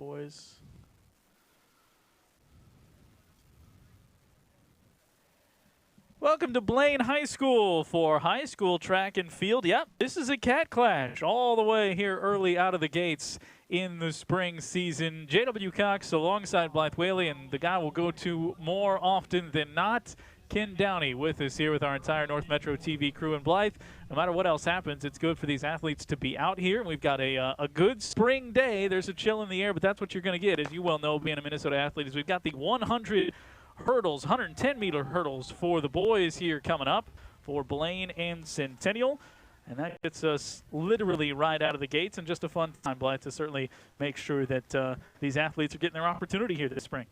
boys. Welcome to Blaine High School for high school track and field. Yep, this is a cat clash all the way here early out of the gates in the spring season. J.W. Cox alongside Blythe Whaley, and the guy we'll go to more often than not, Ken Downey, with us here with our entire North Metro TV crew. And Blythe, no matter what else happens, it's good for these athletes to be out here. We've got a good spring day. There's a chill in the air, but that's what you're going to get, as you well know, being a Minnesota athlete, is we've got the 100 hurdles, 110-meter hurdles for the boys here coming up for Blaine and Centennial. And that gets us literally right out of the gates, and just a fun time, Blythe, to certainly make sure that these athletes are getting their opportunity here this spring.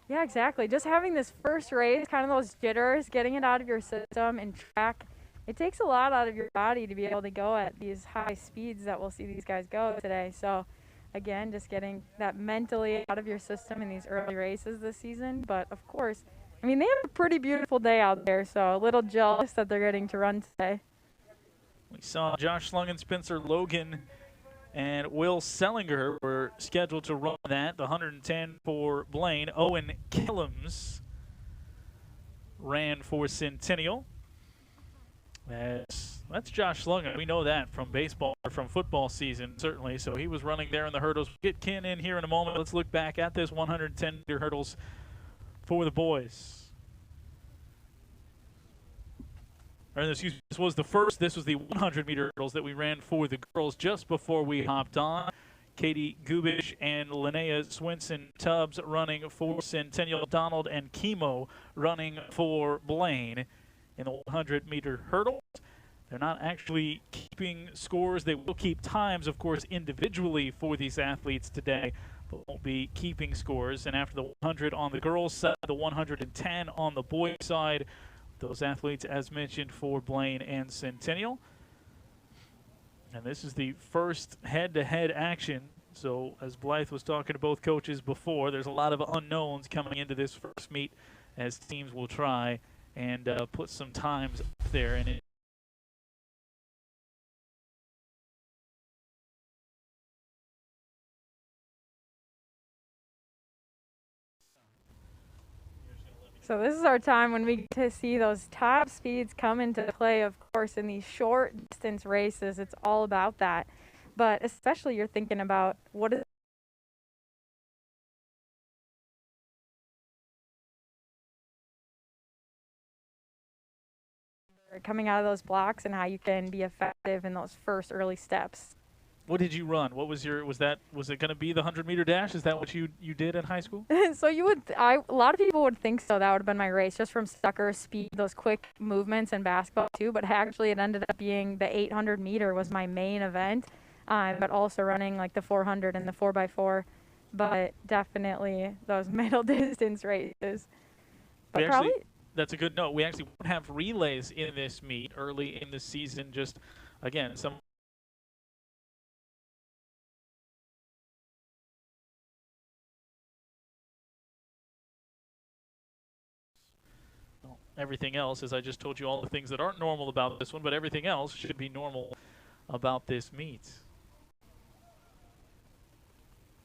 Yeah, exactly. Just having this first race, kind of those jitters, getting it out of your system and track, it takes a lot out of your body to be able to go at these high speeds that we'll see these guys go today. So again, just getting that mentally out of your system in these early races this season. But of course, I mean, they have a pretty beautiful day out there, so a little jealous that they're getting to run today. We saw Josh Slungen, Spencer Logan, and Will Sellinger were scheduled to run that. The 110 for Blaine. Owen Killams ran for Centennial. That's Josh Slungen. We know that from baseball, or from football season, certainly. So he was running there in the hurdles. We'll get Ken in here in a moment. Let's look back at this 110-meter hurdles for the boys. This was the first. This was the 100-meter hurdles that we ran for the girls just before we hopped on. Katie Gubish and Linnea Swenson Tubbs running for Centennial. Donald and Chemo running for Blaine in the 100-meter hurdles. They're not actually keeping scores. They will keep times, of course, individually for these athletes today, but won't be keeping scores. And after the 100 on the girls' side, the 110 on the boys' side, those athletes, as mentioned, for Blaine and Centennial. And this is the first head-to-head action. So as Blythe was talking to both coaches before, there's a lot of unknowns coming into this first meet, as teams will try and put some times up there. And So this is our time when we get to see those top speeds come into play. Of course, in these short distance races, it's all about that. But especially you're thinking about what is coming out of those blocks and how you can be effective in those first early steps. what did you run? What was your, was it going to be the 100-meter dash? Is that what you did in high school? So a lot of people would think so. That would have been my race, just from sucker speed, those quick movements in basketball too. But actually it ended up being the 800-meter was my main event, but also running like the 400 and the 4x4. But definitely those middle distance races. But that's a good note. We actually won't have relays in this meet early in the season. Just, again, some everything else, as I just told you, all the things that aren't normal about this one, but everything else should be normal about this meet.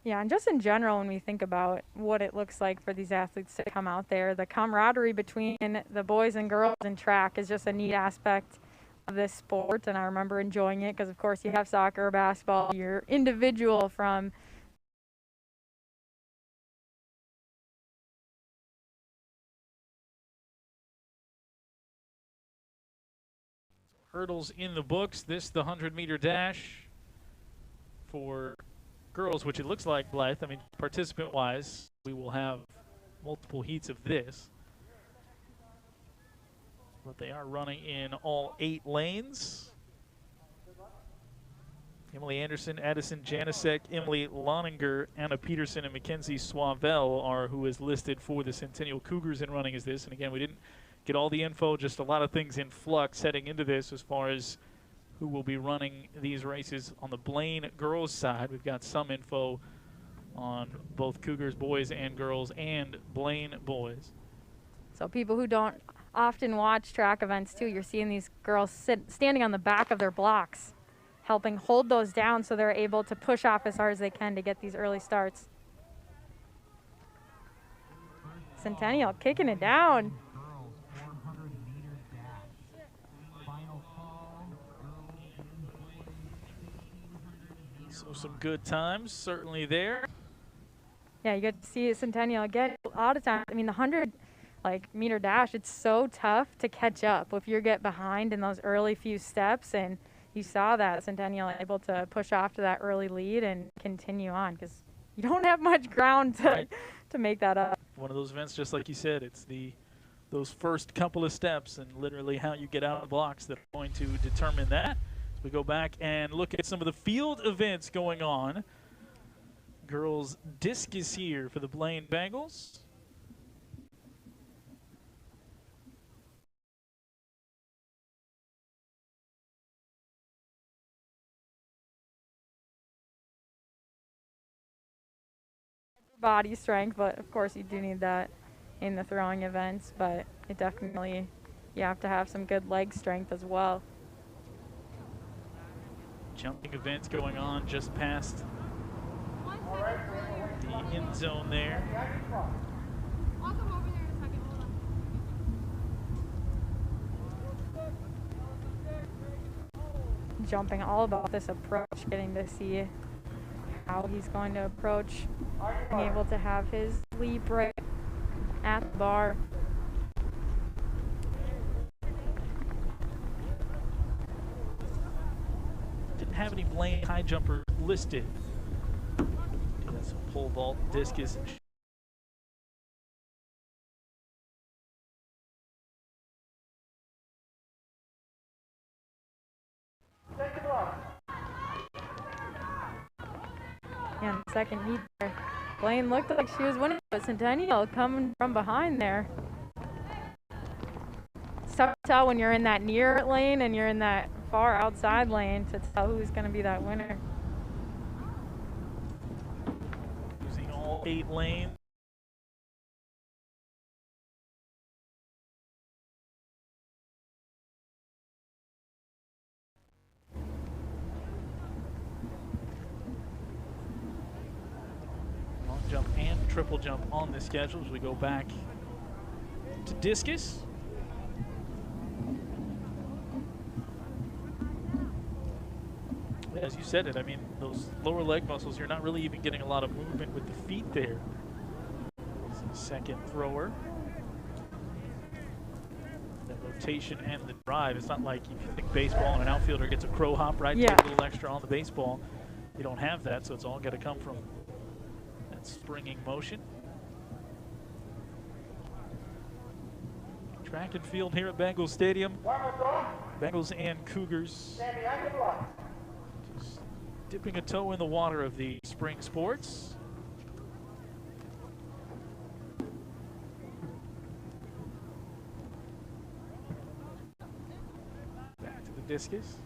Yeah, and just in general, when we think about what it looks like for these athletes to come out there, the camaraderie between the boys and girls in track is just a neat aspect of this sport, and I remember enjoying it because, of course, you have soccer, basketball, you're individual from hurdles in the books. This, the 100-meter dash for girls, which it looks like, Blythe, I mean, participant-wise, we will have multiple heats of this. But they are running in all 8 lanes. Emily Anderson, Addison Janicek, Emily Loninger, Anna Peterson, and Mackenzie Swavell are who is listed for the Centennial Cougars in running as this. And again, we didn't get all the info, just a lot of things in flux heading into this as far as who will be running these races on the Blaine girls side. We've got some info on both Cougars boys and girls and Blaine boys. So people who don't often watch track events too, you're seeing these girls standing on the back of their blocks, helping hold those down so they're able to push off as hard as they can to get these early starts. Centennial kicking it down. So some good times certainly there. Yeah, you get to see Centennial again. A lot of times, I mean, the 100 meter dash, it's so tough to catch up if you get behind in those early few steps. And you saw that Centennial able to push off to that early lead and continue on because you don't have much ground to make that up. One of those events, just like you said, it's those first couple of steps and literally how you get out of the blocks that are going to determine that. As we go back and look at some of the field events going on. Girls discus here for the Blaine Bengals. Body strength, but of course you do need that in the throwing events, but it definitely, you have to have some good leg strength as well. Jumping events going on just past the end zone there. I'll come over there in a second. Hold on. Jumping, all about this approach, getting to see how he's going to approach, being able to have his leap right at the bar. Didn't have any Blaine high jumper listed. That's a pole vault, discus. And second heat there, Blaine looked like she was winning, but Centennial coming from behind there. It's tough to tell when you're in that near lane and you're in that far outside lane to tell who's going to be that winner. Using all 8 lanes. Long jump and triple jump on the schedule as we go back to discus. As you said it, I mean, those lower leg muscles, you're not really even getting a lot of movement with the feet there. Second thrower. The rotation and the drive. It's not like if you think baseball and an outfielder gets a crow hop, right? Yeah. Take a little extra on the baseball. You don't have that, so it's all got to come from that springing motion. Track and field here at Bengals Stadium. Bengals and Cougars. Just dipping a toe in the water of the spring sports. Back to the discus.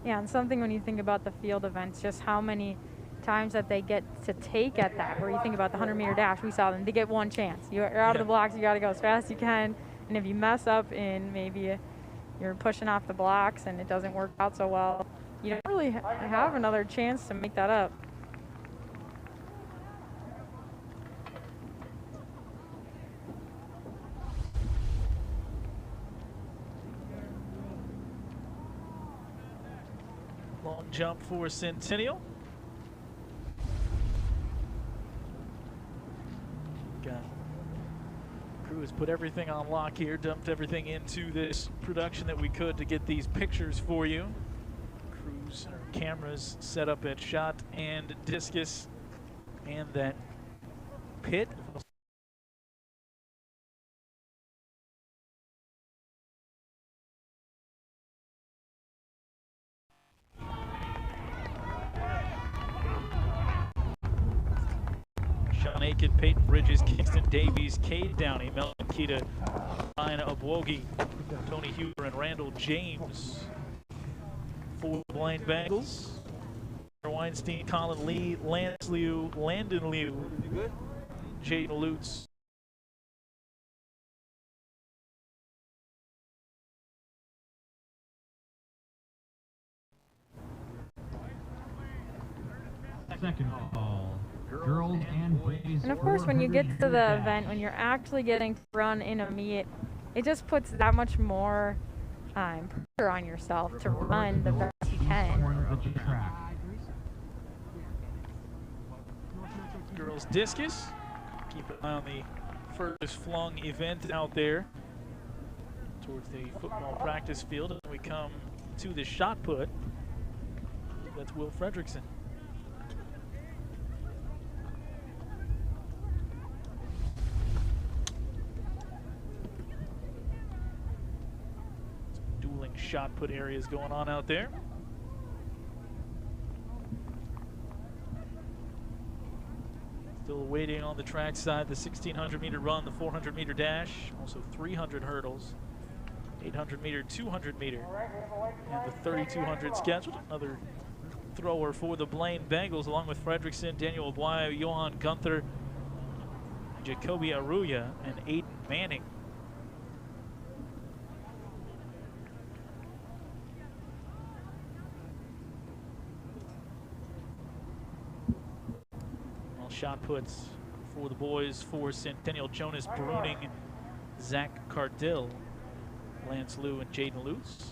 Yeah, and something when you think about the field events, just how many times that they get to take at that, where you think about the 100-meter dash, we saw them, they get one chance. You're out of the blocks, you got to go as fast as you can, and if you mess up in maybe you're pushing off the blocks and it doesn't work out so well, you don't really have another chance to make that up. Long jump for Centennial. Crew has put everything on lock here, dumped everything into this production that we could to get these pictures for you. Crews or cameras set up at shot and discus and that pit. Sean Aiken, Peyton Bridges, Kingston Davies, Cade Downey, Melvin Keita, Ryan Abwogi, Tony Huber, and Randall James for the Blaine Bengals. Weinstein, Colin Lee, Lance Liu, Landon Liu, Jaden Lutz. second call. Girls and boys. And of course, when you get to the event, when you're actually getting to run in a meet, it just puts that much more pressure on yourself to run the best you can. Girls discus. Keep an eye on the furthest flung event out there towards the football practice field. And we come to the shot put. That's Will Fredrickson. Some dueling shot put areas going on out there. Still waiting on the track side, the 1,600 meter run, the 400 meter dash, also 300 hurdles, 800 meter, 200 meter, and the 3,200 scheduled. Another thrower for the Blaine Bengals, along with Fredrickson, Daniel Aguayo, Johan Gunther, Jacoby Aruya, and Aiden Manning. Shot puts for the boys for Centennial: Jonas Bruning, Zach Cardill, Lance Liu, and Jaden Luce.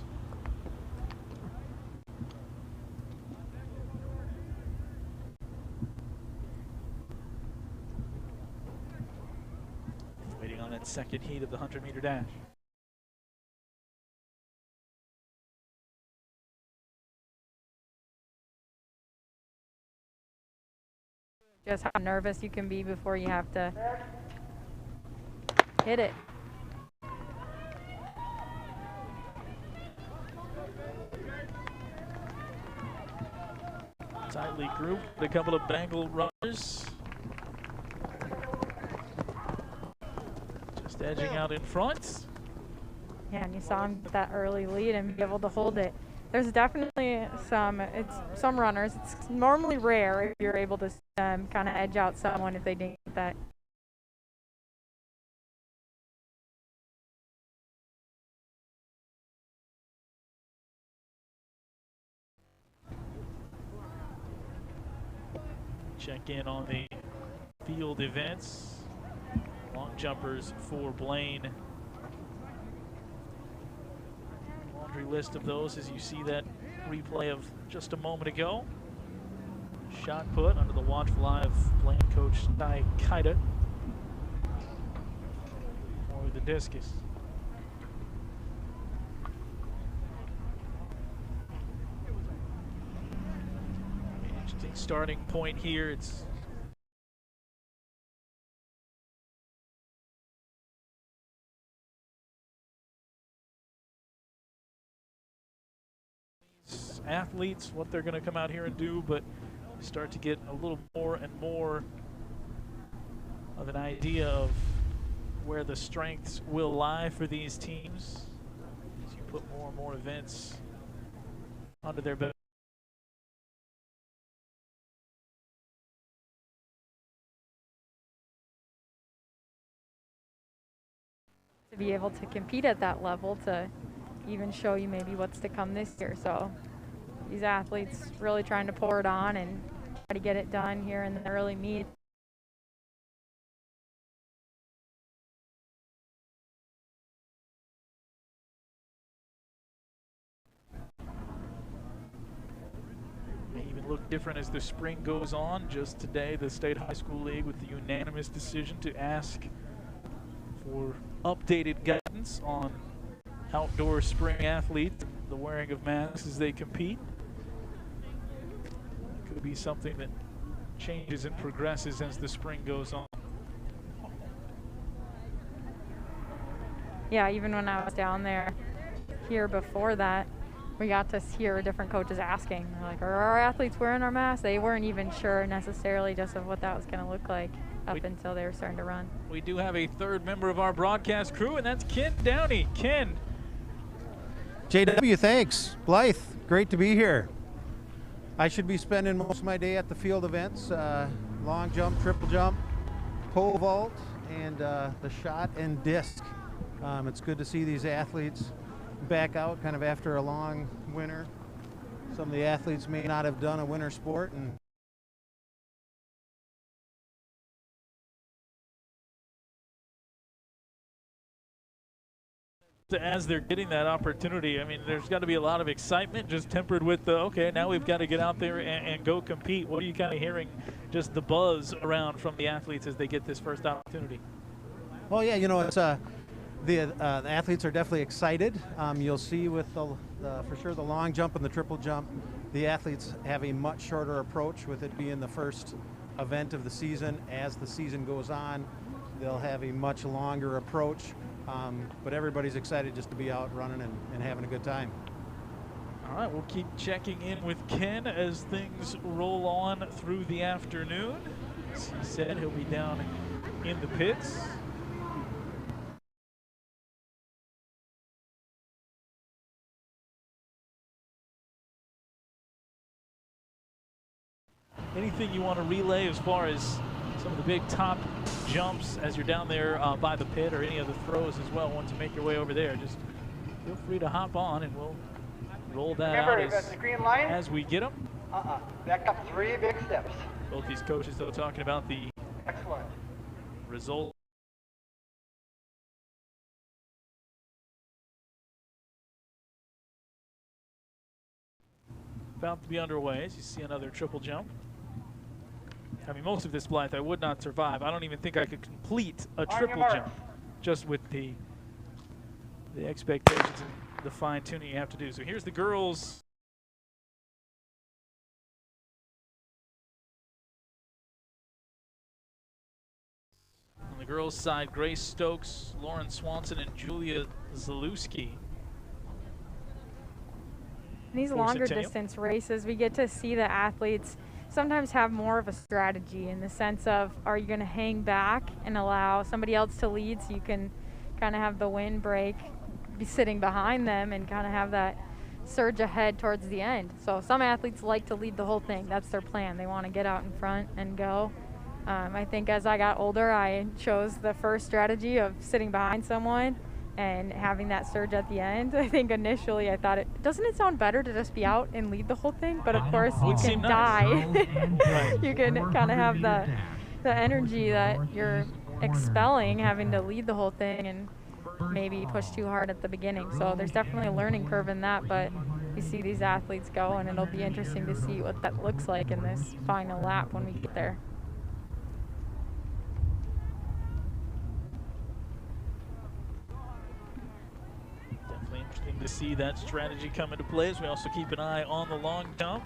Waiting on that second heat of the 100 meter dash. Just how nervous you can be before you have to hit it. Tightly grouped, a couple of Bengal runners. Just edging out in front. Yeah, and you saw him get that early lead and be able to hold it. There's definitely some runners. It's normally rare if you're able to kind of edge out someone if they didn't get that. Check in on the field events. Long jumpers for Blaine. Laundry list of those as you see that replay of just a moment ago. Shot put under the watchful eye of Blaine coach Ty Kaida for the discus. Interesting starting point here. It's athletes, what they're going to come out here and do, but you start to get a little more and more of an idea of where the strengths will lie for these teams as you put more and more events under their belt. To be able to compete at that level, to even show you maybe what's to come this year. So these athletes really trying to pour it on and try to get it done here in the early meet. May even look different as the spring goes on. Just today, the State High School League with the unanimous decision to ask for updated guidance on outdoor spring athletes, the wearing of masks as they compete. It could be something that changes and progresses as the spring goes on. Yeah, even when I was down there here before that, we got to hear different coaches asking, like, are our athletes wearing our masks? They weren't even sure necessarily just of what that was going to look like up until they were starting to run. We do have a third member of our broadcast crew, and that's Ken Downey. Ken. JW, thanks. Blythe, great to be here. I should be spending most of my day at the field events, long jump, triple jump, pole vault, and the shot and disc. It's good to see these athletes back out kind of after a long winter. Some of the athletes may not have done a winter sport, and as they're getting that opportunity, I mean, there's got to be a lot of excitement just tempered with the, okay, now we've got to get out there and go compete. What are you kind of hearing, just the buzz around from the athletes as they get this first opportunity? Well, yeah, you know, it's the athletes are definitely excited. You'll see with for sure the long jump and the triple jump, the athletes have a much shorter approach with it being the first event of the season. As the season goes on, they'll have a much longer approach, but everybody's excited just to be out running and having a good time. All right, we'll keep checking in with Ken as things roll on through the afternoon. As he said, he'll be down in the pits. Anything you want to relay as far as some of the big top jumps as you're down there by the pit, or any of the throws as well? Once you make your way over there, just feel free to hop on and we'll roll that out as we get them. Back up 3 big steps. Both these coaches, though, talking about the Excellent. result. About to be underway as you see another triple jump. I mean, most of this, Blythe, I would not survive. I don't even think I could complete a triple jump just with the expectations and the fine tuning you have to do. So here's the girls. On the girls' side, Grace Stokes, Lauren Swenson, and Julia Zalewski. These longer distance races, we get to see the athletes sometimes have more of a strategy in the sense of, are you going to hang back and allow somebody else to lead so you can kind of have the wind break, be sitting behind them and kind of have that surge ahead towards the end. So some athletes like to lead the whole thing. That's their plan. They want to get out in front and go. I think as I got older, I chose the first strategy of sitting behind someone and having that surge at the end. I think initially I thought, doesn't it sound better to just be out and lead the whole thing? But of course you can die. You can kind of have the energy that you're expelling, having to lead the whole thing and maybe push too hard at the beginning. So there's definitely a learning curve in that, but you see these athletes go, and it'll be interesting to see what that looks like in this final lap when we get there. To see that strategy come into play as we also keep an eye on the long jump.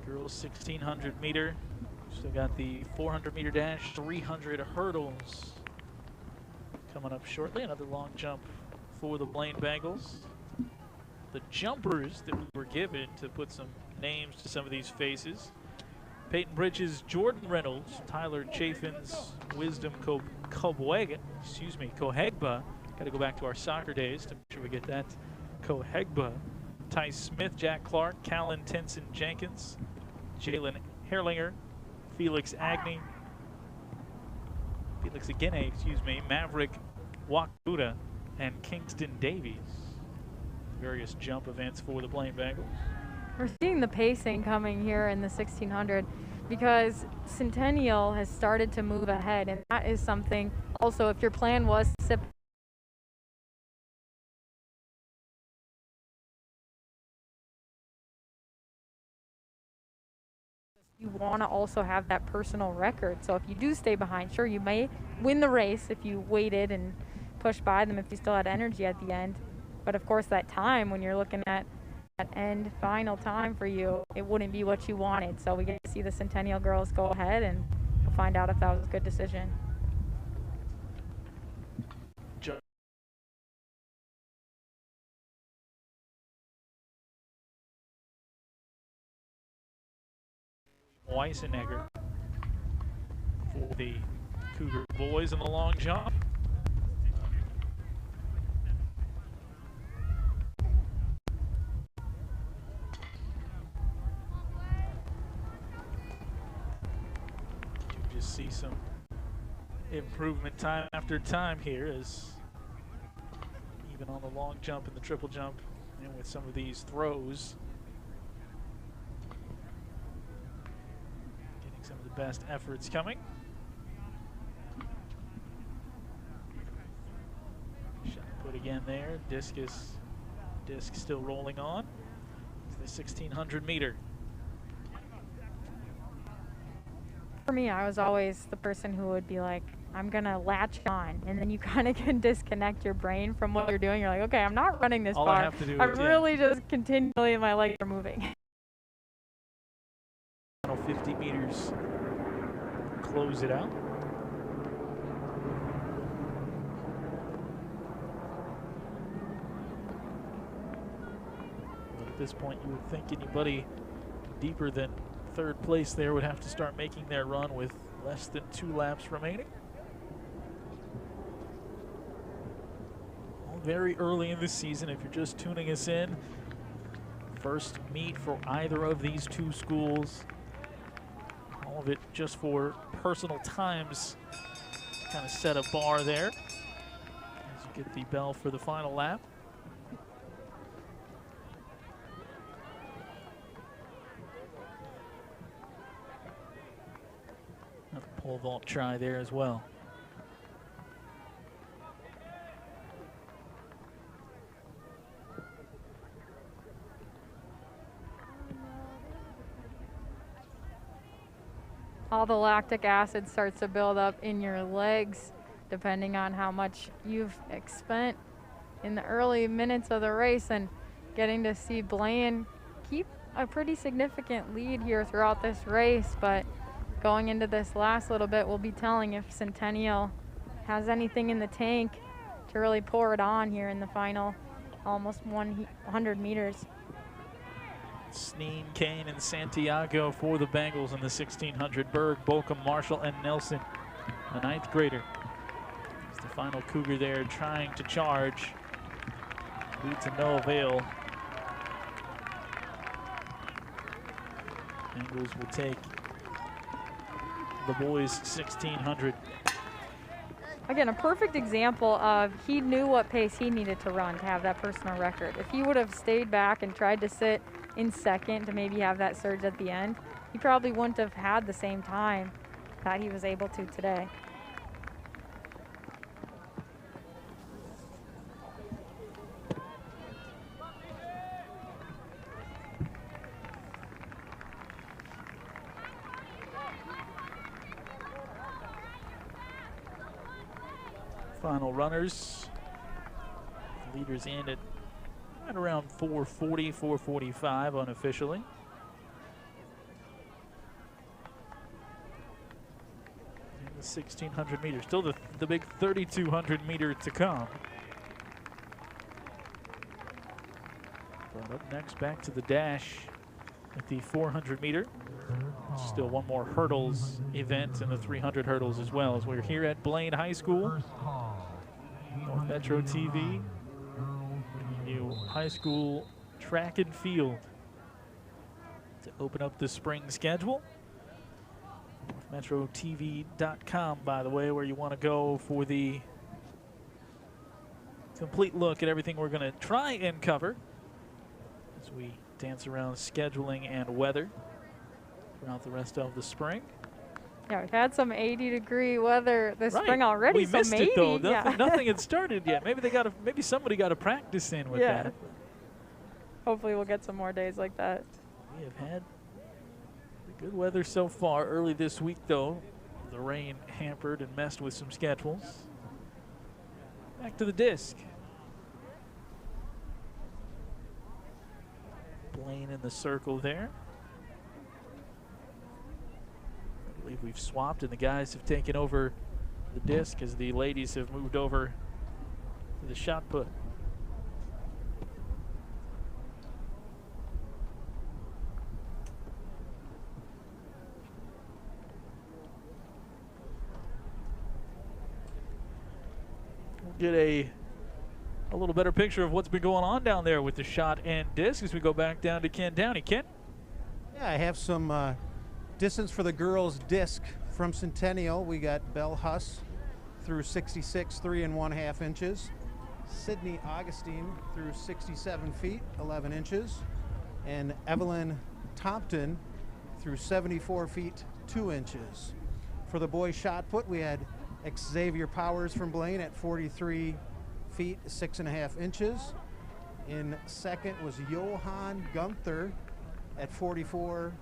Girls 1600 meter. Still got the 400 meter dash, 300 hurdles coming up shortly. Another long jump for the Blaine Bengals. The jumpers that we were given to put some names to some of these faces: Peyton Bridges, Jordan Reynolds, Tyler Chafin's Wisdom Kohegba. Got to go back to our soccer days to make sure we get that. Kohegba, Ty Smith, Jack Clark, Callan Tenson Jenkins, Jalen Herlinger, Felix Agnew, Maverick Wakbuda, and Kingston Davies. Various jump events for the Blaine Bengals. We're seeing the pacing coming here in the 1600 because Centennial has started to move ahead, and that is something also, if your plan was to sit you want to also have that personal record. So if you do stay behind, sure, you may win the race if you waited and pushed by them if you still had energy at the end. But of course, that time when you're looking at that end final time for you, it wouldn't be what you wanted. So we get to see the Centennial girls go ahead, and we'll find out if that was a good decision. Weissenegger for the Cougar boys in the long jump. You just see some improvement time after time here, as even on the long jump and the triple jump and with some of these throws, some of the best efforts coming. again there. Discus, disc still rolling on. It's the 1600 meter. For me, I was always the person who would be like, I'm gonna latch on, and then you kind of can disconnect your brain from what you're doing. You're like, okay, I'm not running this All far. I have to do I'm is, really just continually, my legs are moving. Final 50 meters. Close it out. But at this point, you would think anybody deeper than third place there would have to start making their run with less than 2 laps remaining. All very early in the season, if you're just tuning us in. First meet for either of these two schools. All of it just for personal times. Kind of set a bar there as you get the bell for the final lap. Another pole vault try there as well. All the lactic acid starts to build up in your legs depending on how much you've spent in the early minutes of the race, and getting to see Blaine keep a pretty significant lead here throughout this race, but going into this last little bit will be telling if Centennial has anything in the tank to really pour it on here in the final almost 100 meters. Sneen, Kane, and Santiago for the Bengals in the 1600. Berg, Bolcom, Marshall, and Nelson, the 9th grader. It's the final Cougar there trying to charge. Lead to no avail. Bengals will take the boys 1600. Again, a perfect example of he knew what pace he needed to run to have that personal record. If he would have stayed back and tried to sit in second to maybe have that surge at the end, he probably wouldn't have had the same time that he was able to today. Final runners. Leaders in at right around 4:40, 4:45 unofficially. And the 1600 meters, still the big 3200 meter to come. But up next, back to the dash at the 400 meter. Still one more hurdles event and the 300 hurdles as well, as we're here at Blaine High School. North Metro TV, new high school track and field to open up the spring schedule. NorthMetroTV.com, by the way, where you want to go for the complete look at everything we're going to try and cover as we dance around scheduling and weather throughout the rest of the spring. Yeah, we've had some 80-degree weather this Right. spring already. We missed it though. Yeah. Nothing had started yet. Maybe somebody got a practice in with that. Hopefully we'll get some more days like that. We have had good weather so far. Early this week though, the rain hampered and messed with some schedules. Back to the disc. Blaine in the circle there. I believe we've swapped and the guys have taken over the disc as the ladies have moved over to the shot put. We'll get a little better picture of what's been going on down there with the shot and disc as we go back down to Ken Downey. Ken? Yeah, I have some distance for the girls disc from Centennial. We got Belle Huss through 66, 3 1/2 inches. Sydney Augustine through 67 feet, 11 inches. And Evelyn Tompton through 74 feet, 2 inches. For the boys shot put, we had Xavier Powers from Blaine at 43 feet 6.5 inches. In second was Johan Gunther at 44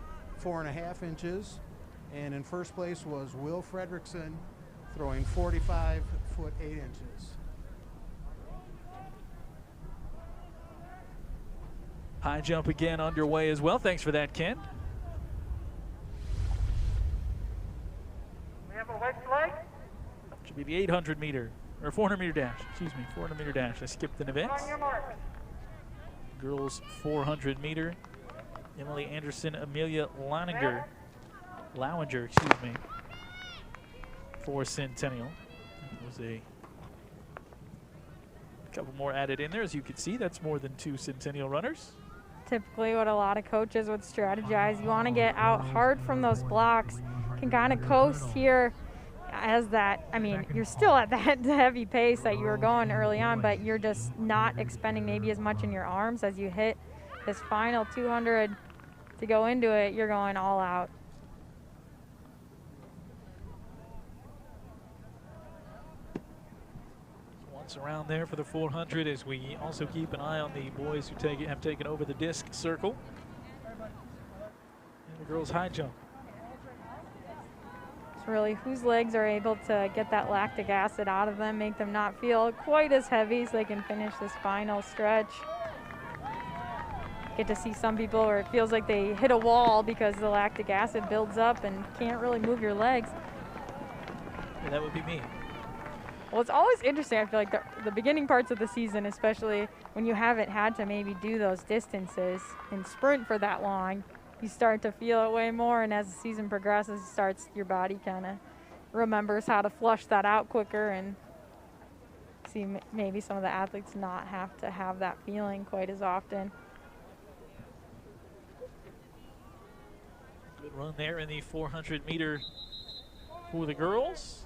4.5 inches. And in first place was Will Fredrickson throwing 45 foot 8 inches. High jump again underway as well. Thanks for that, Ken. We have a white flag. Should be the 800 meter, or 400 meter dash. Excuse me, 400 meter dash. I skipped an event. On your mark. Girls 400 meter. Emily Anderson, Amelia Lowinger, excuse me, for Centennial. There was a couple more added in there. As you can see, that's more than 2 Centennial runners. Typically what a lot of coaches would strategize. You want to get out hard from those blocks, can kind of coast here as that, I mean, you're still at that heavy pace that you were going early on, but you're just not expending maybe as much in your arms. As you hit this final 200 to go into it, you're going all out. Once around there for the 400, as we also keep an eye on the boys who have taken over the disc circle. And the girls' high jump. It's really whose legs are able to get that lactic acid out of them, make them not feel quite as heavy so they can finish this final stretch. Get to see some people where it feels like they hit a wall because the lactic acid builds up and can't really move your legs. Yeah, that would be me. Well, it's always interesting, I feel like, the beginning parts of the season, especially when you haven't had to maybe do those distances and sprint for that long, you start to feel it way more, and as the season progresses, your body kind of remembers how to flush that out quicker and see maybe some of the athletes not have to have that feeling quite as often. Good run there in the 400 meter for the girls.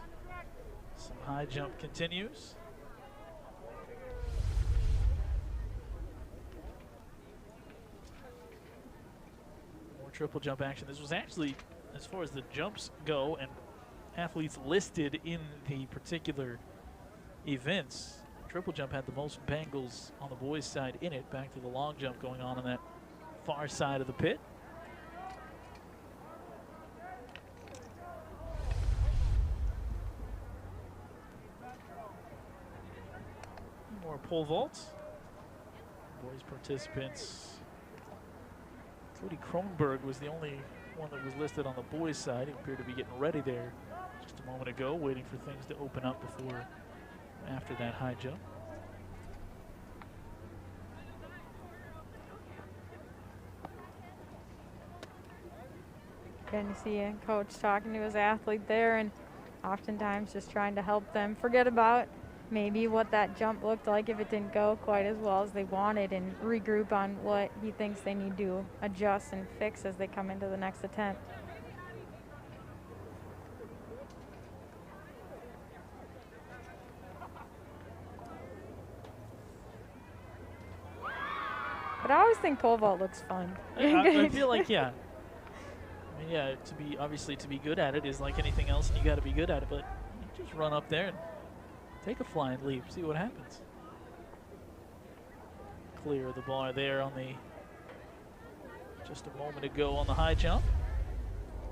Some high jump continues. More triple jump action. This was actually, as far as the jumps go and athletes listed in the particular events, triple jump had the most bangles on the boys' side in it, back to the long jump going on that far side of the pit. More pole vaults. Boys participants. Cody Cronenberg was the only one that was listed on the boys' side. He appeared to be getting ready there just a moment ago, waiting for things to open up before, after that high jump. Getting to see a coach talking to his athlete there, and oftentimes just trying to help them forget about maybe what that jump looked like if it didn't go quite as well as they wanted, and regroup on what he thinks they need to adjust and fix as they come into the next attempt. But I always think pole vault looks fun. I feel like, yeah. I mean, yeah, to be good at it is like anything else, and you got to be good at it, but you just run up there and take a flying leap, see what happens. Clear the bar there on the, just a moment ago on the high jump.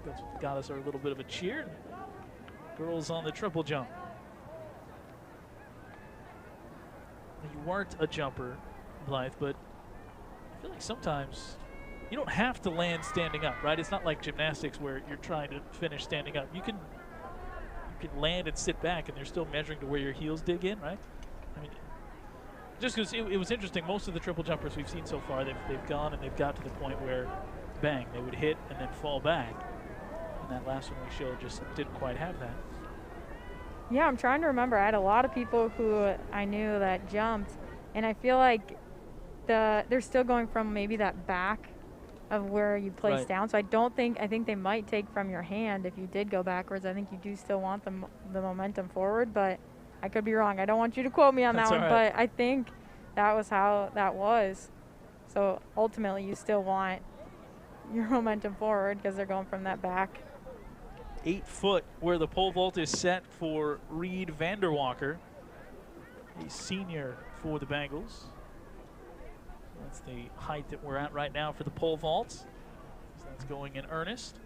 That's what got us our little bit of a cheer. Girls on the triple jump. You weren't a jumper, Blythe, but I feel like sometimes you don't have to land standing up, right? It's not like gymnastics where you're trying to finish standing up. You can land and sit back, and they're still measuring to where your heels dig in, right? I mean, just because it was interesting, most of the triple jumpers we've seen so far, they've gone and they've got to the point where, bang, they would hit and then fall back. And that last one we showed just didn't quite have that. Yeah, I'm trying to remember. I had a lot of people who I knew that jumped, and I feel like they're still going from maybe that back of where you place down. So I think they might take from your hand if you did go backwards. I think you do still want the momentum forward, but I could be wrong. I don't want you to quote me on that one, but I think that was how that was. So ultimately you still want your momentum forward because they're going from that back. 8 foot where the pole vault is set for Reed Vanderwalker. a senior for the Bengals. That's the height that we're at right now for the pole vaults. So that's going in earnest.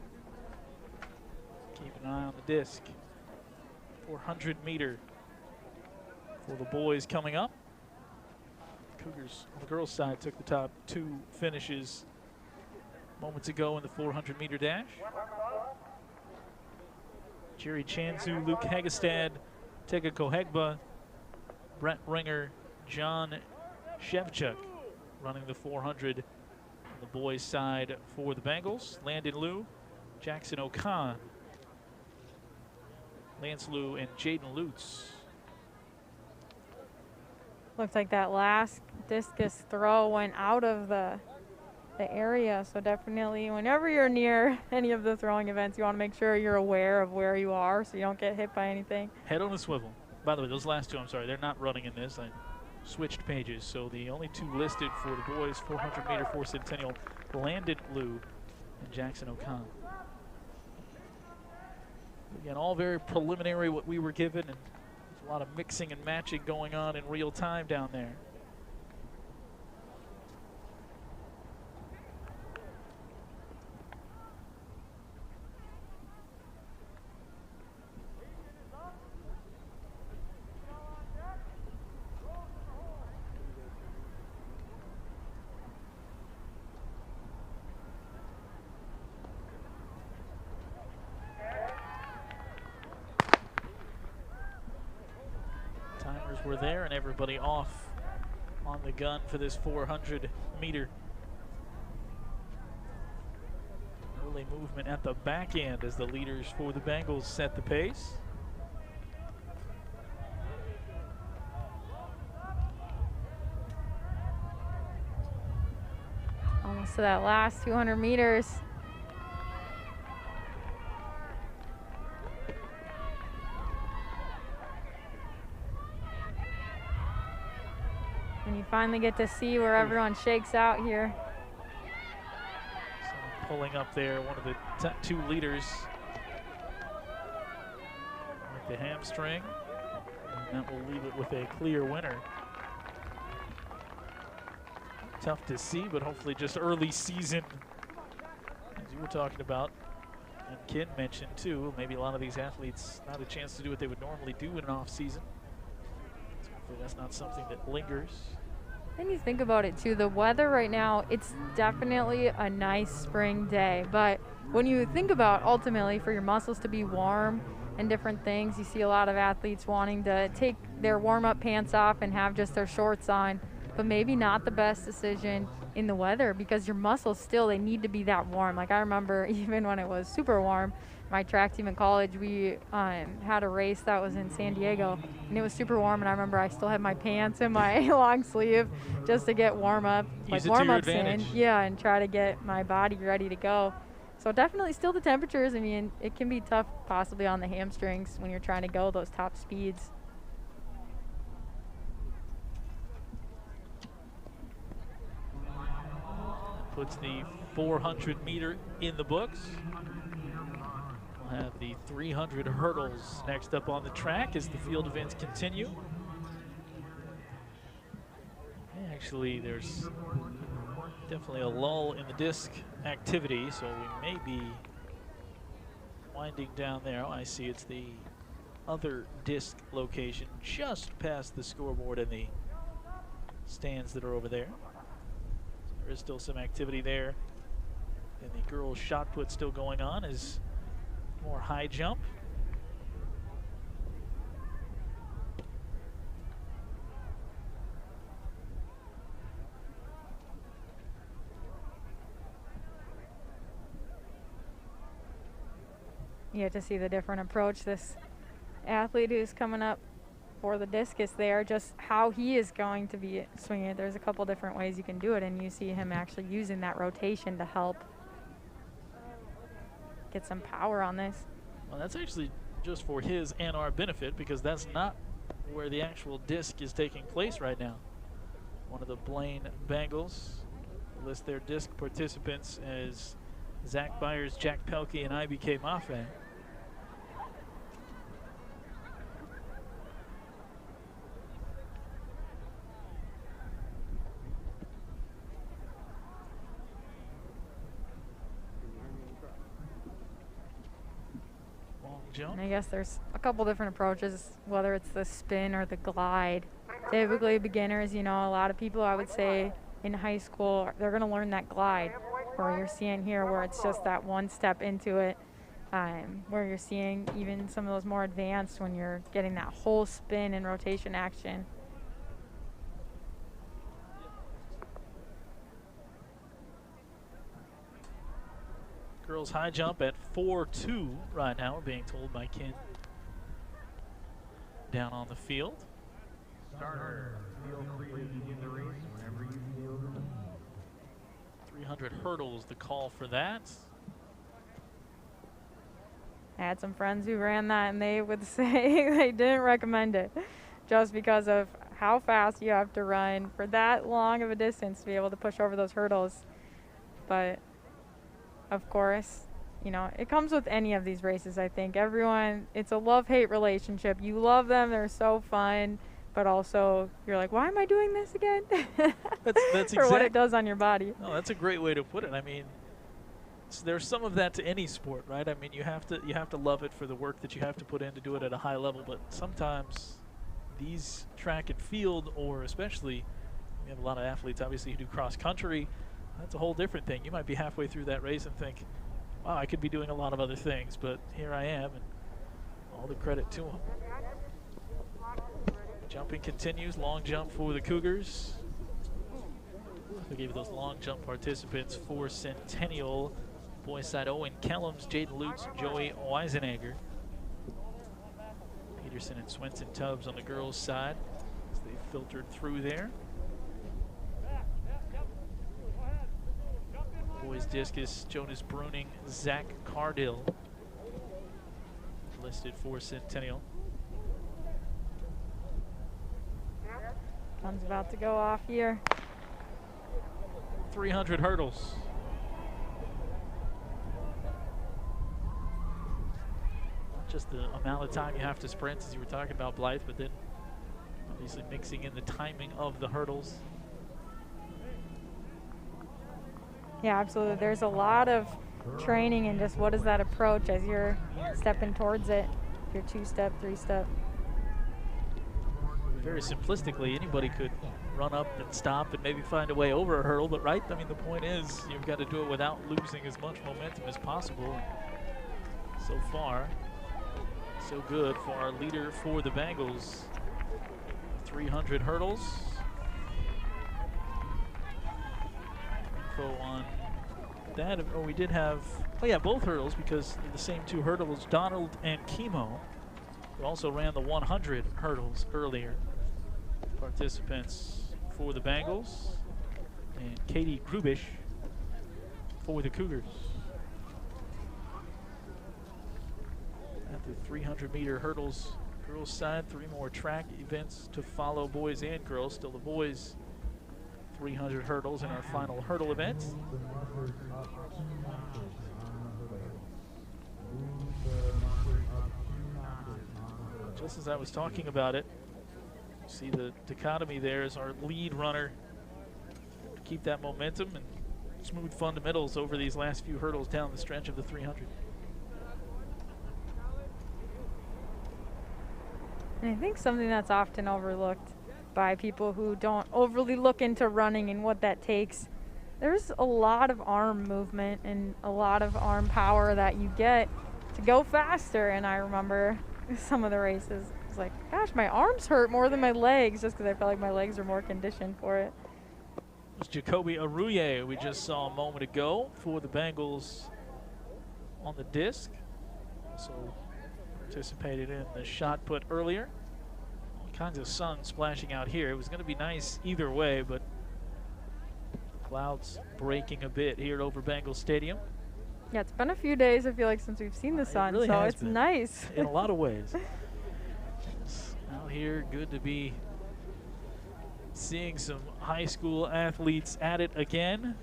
Keep an eye on the disc. 400 meter for the boys coming up. Cougars on the girls' side took the top 2 finishes moments ago in the 400 meter dash. Jerry Chanzu, Luke Hagestad, Tega Kohegba, Brett Ringer, John Shevchuk running the 400 on the boys' side for the Bengals. Landon Liu, Jackson O'Khan, Lance Liu, and Jaden Lutz. Looks like that last discus throw went out of the area, so definitely whenever you're near any of the throwing events, you want to make sure you're aware of where you are so you don't get hit by anything. Head on a swivel. By the way, those last 2, I'm sorry, they're not running in this. I switched pages, so the only 2 listed for the boys 400 meter for Centennial, Landon Liu and Jackson O'Connor. Again, all very preliminary what we were given, and there's a lot of mixing and matching going on in real time down there. Were there and everybody off on the gun for this 400 meter. Early movement at the back end as the leaders for the Bengals set the pace. Almost to that last 200 meters. And you finally get to see where everyone shakes out here. So pulling up there, one of the 2 leaders with the hamstring, and that will leave it with a clear winner. Tough to see, but hopefully just early season, as you were talking about, and Ken mentioned too, maybe a lot of these athletes not a chance to do what they would normally do in an off season. Hopefully that's not something that lingers. Then you think about it too, the weather right now, it's definitely a nice spring day, but when you think about ultimately for your muscles to be warm and different things, you see a lot of athletes wanting to take their warm-up pants off and have just their shorts on, but maybe not the best decision in the weather because your muscles still, they need to be that warm. Like I remember even when it was super warm, my track team in college, we had a race that was in San Diego and it was super warm, and I remember I still had my pants and my long sleeve just to get warm up, like warm-ups in, yeah, and try to get my body ready to go. So definitely still the temperatures, I mean, it can be tough possibly on the hamstrings when you're trying to go those top speeds. Puts the 400 meter in the books. We'll have the 300 hurdles next up on the track as the field events continue. Actually, there's definitely a lull in the disc activity, so we may be winding down there. Oh, I see it's the other disc location just past the scoreboard and the stands that are over there. There is still some activity there. And the girls' shot put still going on is more high jump. You have to see the different approach. This athlete who's coming up for the discus there, just how he is going to be swinging it. There's a couple different ways you can do it, and you see him actually using that rotation to help get some power on this. Well, that's actually just for his and our benefit because that's not where the actual disc is taking place right now. One of the Blaine Bengals list their disc participants as Zach Byers, Jack Pelkey, and IBK Maffei. jump. And I guess there's a couple different approaches, whether it's the spin or the glide. Typically beginners, you know, a lot of people I would say in high school, they're going to learn that glide, where you're seeing here where it's just that one step into it, where you're seeing even some of those more advanced when you're getting that whole spin and rotation action. Girls high jump at 4.2 right now, we're being told by Ken down on the field. Starter, feel free to begin the race whenever you feel ready. 300 hurdles, the call for that. I had some friends who ran that and they would say they didn't recommend it just because of how fast you have to run for that long of a distance to be able to push over those hurdles. But of course, you know, it comes with any of these races, I think. Everyone, it's a love-hate relationship. You love them, they're so fun, but also you're like, why am I doing this again? That's for what it does on your body. No, that's a great way to put it. I mean, there's some of that to any sport, right? I mean, you have to love it for the work that you have to put in to do it at a high level, but sometimes these track and field, or especially, we have a lot of athletes obviously who do cross country. That's a whole different thing. You might be halfway through that race and think, wow, I could be doing a lot of other things, but here I am, and all the credit to them. Jumping continues, long jump for the Cougars. We gave those long jump participants for Centennial. Boys side, Owen Kellums, Jaden Lutz, Joey Weisenegger. Peterson and Swenson Tubbs on the girls' side as they filtered through there. Boys discus, Jonas Bruning, Zach Cardill listed for Centennial. One's about to go off here. 300 hurdles. Not just the amount of time you have to sprint, as you were talking about, Blythe, but then obviously mixing in the timing of the hurdles. Yeah, absolutely. There's a lot of training and just what is that approach as you're stepping towards it. Your 2-step, 3-step. Very simplistically, anybody could run up and stop and maybe find a way over a hurdle, but right, I mean, the point is you've got to do it without losing as much momentum as possible. So far, so good for our leader for the Bengals. 300 hurdles. Info on that. Oh, we did have, oh yeah, both hurdles, because the same two hurdles, Donald and Chemo, who also ran the 100 hurdles earlier. Participants for the Bengals, and Katie Krubish for the Cougars. At the 300-meter hurdles, girls side, 3 more track events to follow, boys and girls. Still the boys 300 hurdles in our final hurdle event. Just as I was talking about it, you see the dichotomy there as our lead runner to keep that momentum and smooth fundamentals over these last few hurdles down the stretch of the 300. And I think something that's often overlooked by people who don't overly look into running and what that takes, there's a lot of arm movement and a lot of arm power that you get to go faster. And I remember some of the races, it's like, gosh, my arms hurt more than my legs, just because I felt like my legs are more conditioned for it. It was Jacoby Aruye we just saw a moment ago for the Bengals on the disc. Also participated in the shot put earlier. All kinds of sun splashing out here. It was going to be nice either way, but the clouds breaking a bit here over Bengals Stadium. Yeah, it's been a few days, I feel like, since we've seen the sun, really so has it's been, nice. in a lot of ways. It's out here, good to be seeing some high school athletes at it again.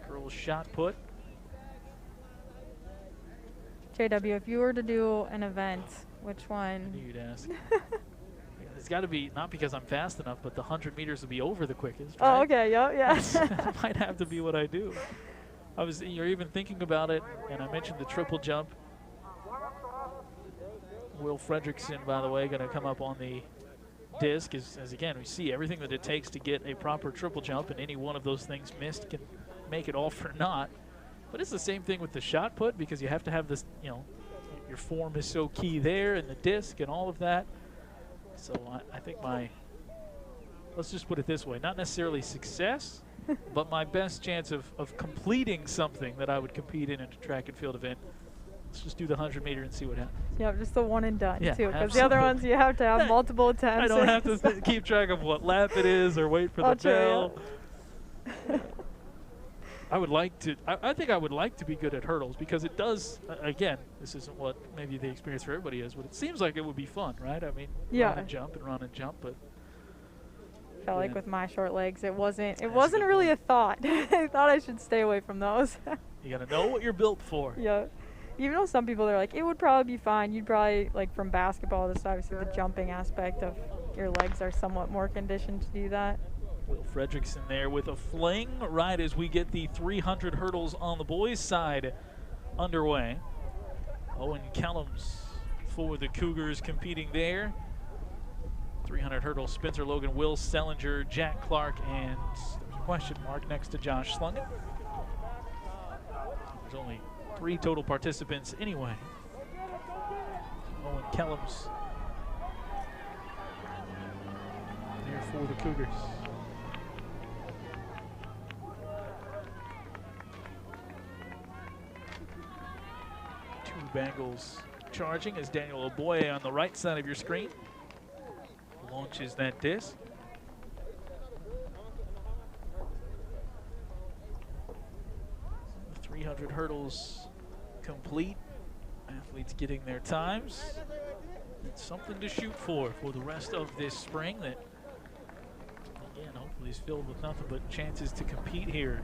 Girls shot put. JW, if you were to do an event, which I one? knew you'd ask. It's got to be, not because I'm fast enough, but the 100 meters will be over the quickest, right? Oh, okay, yeah. That might have to be what I do. You're even thinking about it, and I mentioned the triple jump. Will Fredrickson, by the way, going to come up on the disc as again, we see everything that it takes to get a proper triple jump, and any one of those things missed can make it all for naught. But it's the same thing with the shot put, because you have to have this, you know, your form is so key there, and the disc and all of that. So I think let's just put it this way, not necessarily success, but my best chance of completing something that I would compete in a track and field event. Let's just do the 100-meter and see what happens. Yeah, just the one and done, Yeah, too. Because the other ones, you have to have multiple attempts. I don't have to keep track of what lap it is or wait for the bell. I would like to. I think I would like to be good at hurdles, because it does. Again, this isn't what maybe the experience for everybody is, but it seems like it would be fun, right? I mean, run and jump and run and jump, but. Felt like with my short legs, it wasn't really a thought. I thought I should stay away from those. You gotta know what you're built for. Yeah. Even though some people, they're like, it would probably be fine. You'd probably, like, from basketball, this obviously the jumping aspect of your legs are somewhat more conditioned to do that. Will Fredrickson there with a fling right as we get the 300 hurdles on the boys' side underway. Owen Kellums for the Cougars competing there. 300 hurdles, Spencer Logan, Will Sellinger, Jack Clark, and question mark next to Josh Slungen. There's only 3 total participants anyway. Owen Kellums there for the Cougars. Two Bengals charging as Daniel Oboye on the right side of your screen launches that disc. 300 hurdles complete. Athletes getting their times. It's something to shoot for the rest of this spring that, again, hopefully is filled with nothing but chances to compete here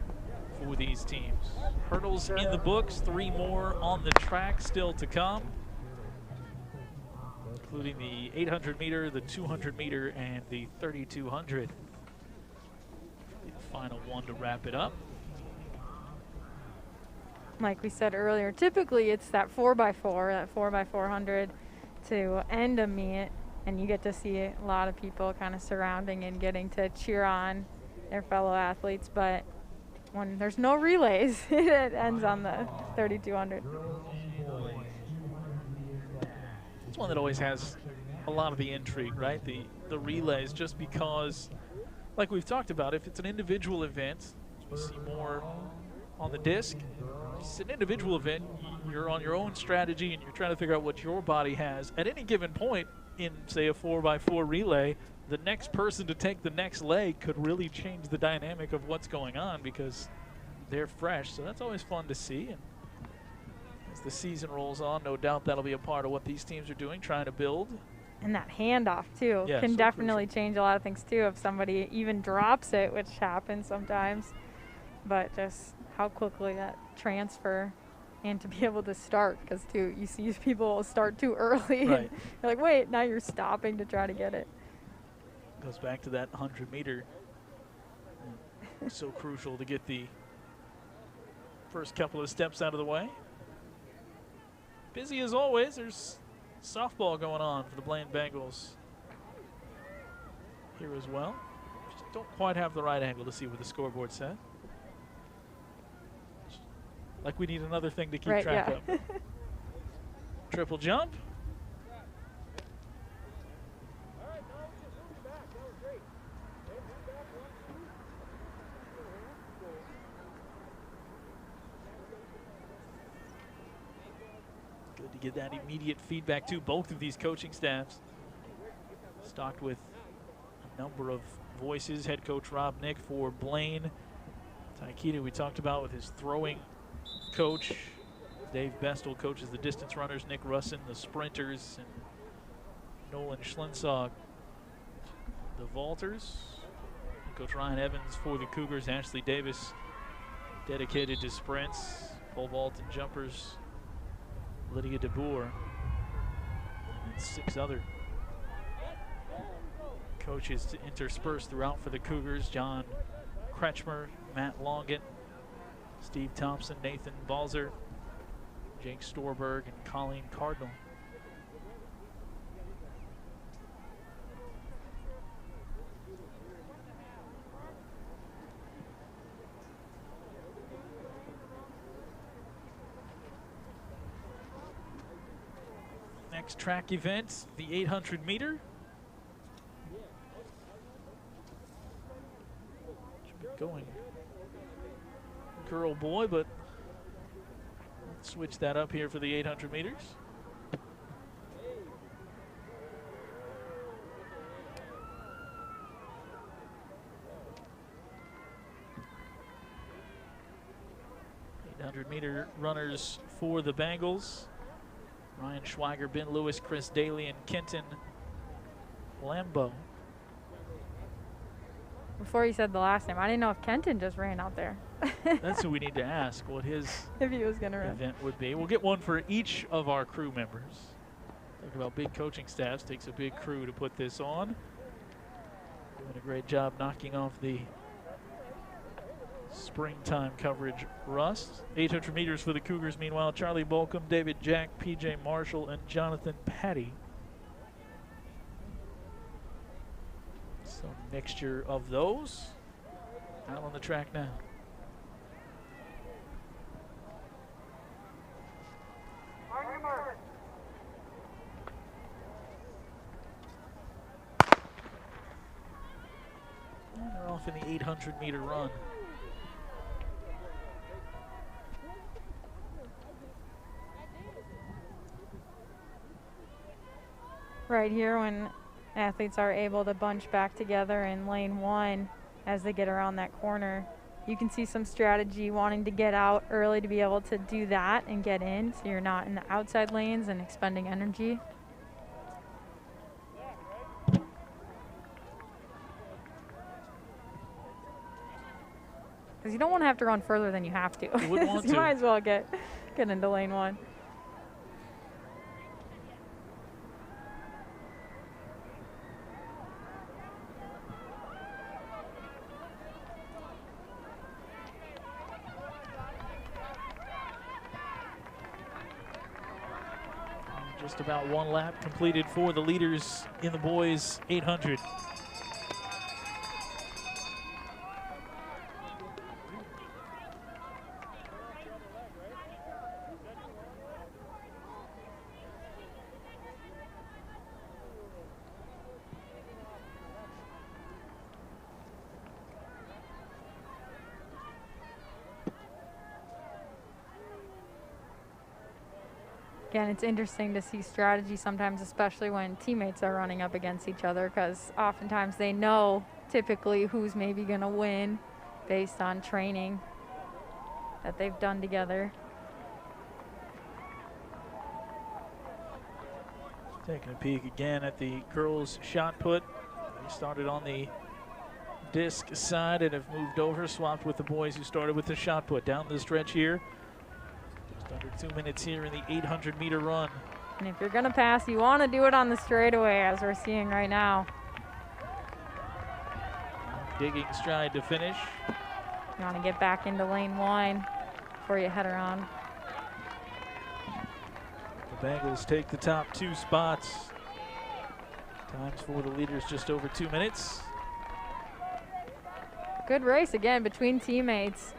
for these teams. Hurdles in the books, 3 more on the track still to come, including the 800 meter, the 200 meter, and the 3200. The final one to wrap it up. Like we said earlier, typically it's that 4x4, that 4x400 to end a meet, and you get to see a lot of people kind of surrounding and getting to cheer on their fellow athletes. But when there's no relays, it ends on the 3200. It's one that always has a lot of the intrigue, right? The relays, just because, like we've talked about, if it's an individual event, you see more on the disc. If it's an individual event, you're on your own strategy and you're trying to figure out what your body has. At any given point in, say, a 4x4 relay, the next person to take the next leg could really change the dynamic of what's going on because they're fresh. So that's always fun to see. And as the season rolls on, no doubt that'll be a part of what these teams are doing, trying to build. And that handoff, too, can definitely change a lot of things, too, if somebody even drops it, which happens sometimes. But just how quickly that transfer and to be able to start, because, too, you see people start too early. Right. You're like, wait, now you're stopping to try to get it. Goes back to that 100 meter. So crucial to get the first couple of steps out of the way. Busy as always. There's softball going on for the Blaine Bengals here as well. Just don't quite have the right angle to see what the scoreboard said. Like we need another thing to keep track of. Triple jump. Good to get that immediate feedback to both of these coaching staffs. Stocked with a number of voices. Head coach Rob Nick for Blaine. Taikita we talked about with his throwing coach. Dave Bestel coaches the distance runners. Nick Russin the sprinters. And Nolan Schlensog the vaulters. Coach Ryan Evans for the Cougars. Ashley Davis dedicated to sprints, pole vault and jumpers. Lydia DeBoer, and 6 other coaches to intersperse throughout for the Cougars. John Kretschmer, Matt Longan, Steve Thompson, Nathan Balzer, Jake Storberg, and Colleen Cardinal. Next track event, the 800 meter. Should be going girl boy, but let's switch that up here for the 800 meters. Meter runners for the Bengals. Ryan Schweiger, Ben Lewis, Chris Daly, and Kenton Lambeau. Before you said the last name, I didn't know if Kenton just ran out there. That's who we need to ask what his if he was gonna run. event would be. We'll get one for each of our crew members. Think about big coaching staffs. Takes a big crew to put this on. Doing a great job knocking off the springtime coverage rust. 800 meters for the Cougars. Meanwhile, Charlie Bolcom, David Jack, PJ Marshall, and Jonathan Patty. So mixture of those out on the track now. And they're off in the 800 meter run. Right here, when athletes are able to bunch back together in lane 1 as they get around that corner, you can see some strategy wanting to get out early to be able to do that and get in, so you're not in the outside lanes and expending energy. Because you don't want to have to run further than you have to. You wouldn't want You to. might as well get into lane 1. Just about one lap completed for the leaders in the boys 800. Again, it's interesting to see strategy sometimes, especially when teammates are running up against each other, because oftentimes they know typically who's maybe going to win based on training that they've done together. Taking a peek again at the girls' shot put. They started on the disc side and have moved over, swapped with the boys who started with the shot put. Down the stretch here. Under 2 minutes here in the 800 meter run. And if you're gonna pass, you wanna do it on the straightaway, as we're seeing right now. Digging stride to finish. You wanna get back into lane 1 before you head around. The Bengals take the top 2 spots. Times for the leaders just over 2 minutes. Good race again between teammates.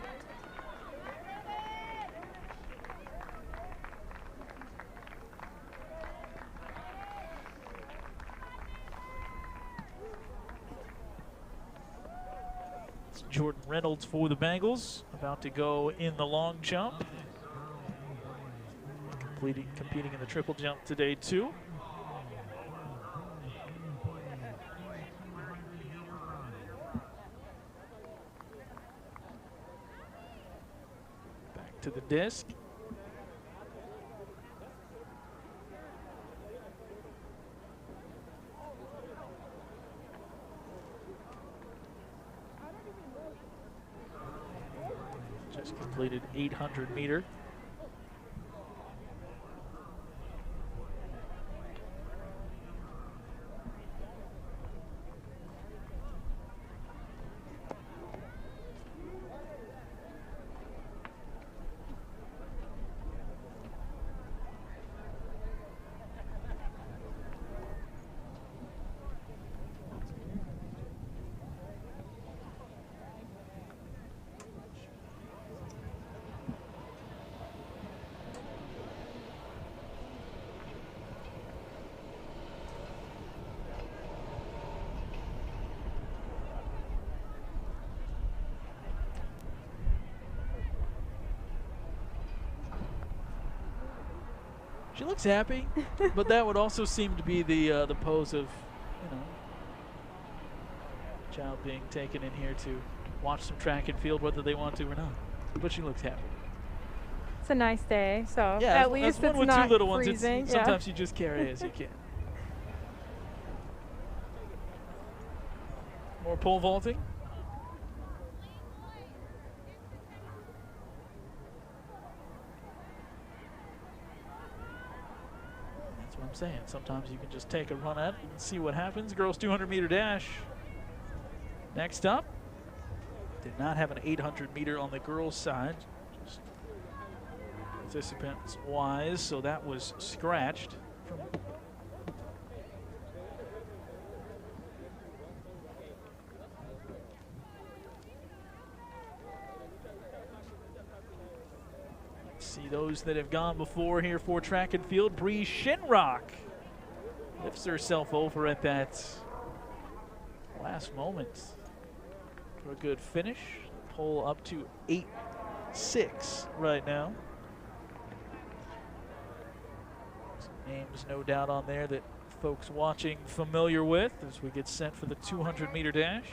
Jordan Reynolds for the Bengals, about to go in the long jump. Competing in the triple jump today too. Back to the disc. Just completed 800 meter. She looks happy, but that would also seem to be the pose of, child being taken in here to watch some track and field, whether they want to or not. But she looks happy. It's a nice day, so Yeah, at least one it's with not two little ones. freezing. Sometimes you just carry as you can. More pole vaulting. That's what I'm saying. Sometimes you can just take a run at it and see what happens. Girls 200-meter dash. Next up. Did not have an 800-meter on the girls' side. Just participants-wise, so that was scratched. See those that have gone before here for track and field. Bree Shinrock lifts herself over at that last moment for a good finish. Pole up to 8.6 right now. Some names no doubt on there that folks watching familiar with as we get set for the 200-meter dash.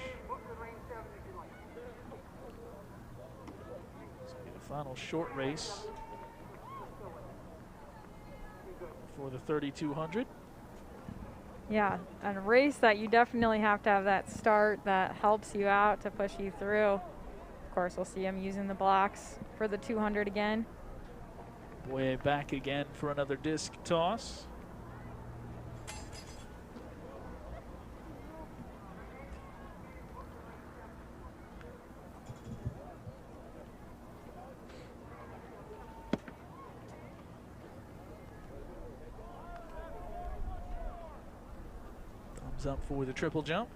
This will be the final short race for the 3,200. Yeah, a race that you definitely have to have that start that helps you out to push you through. Of course, we'll see him using the blocks for the 200 again. Way back again for another disc toss. Up for the triple jump.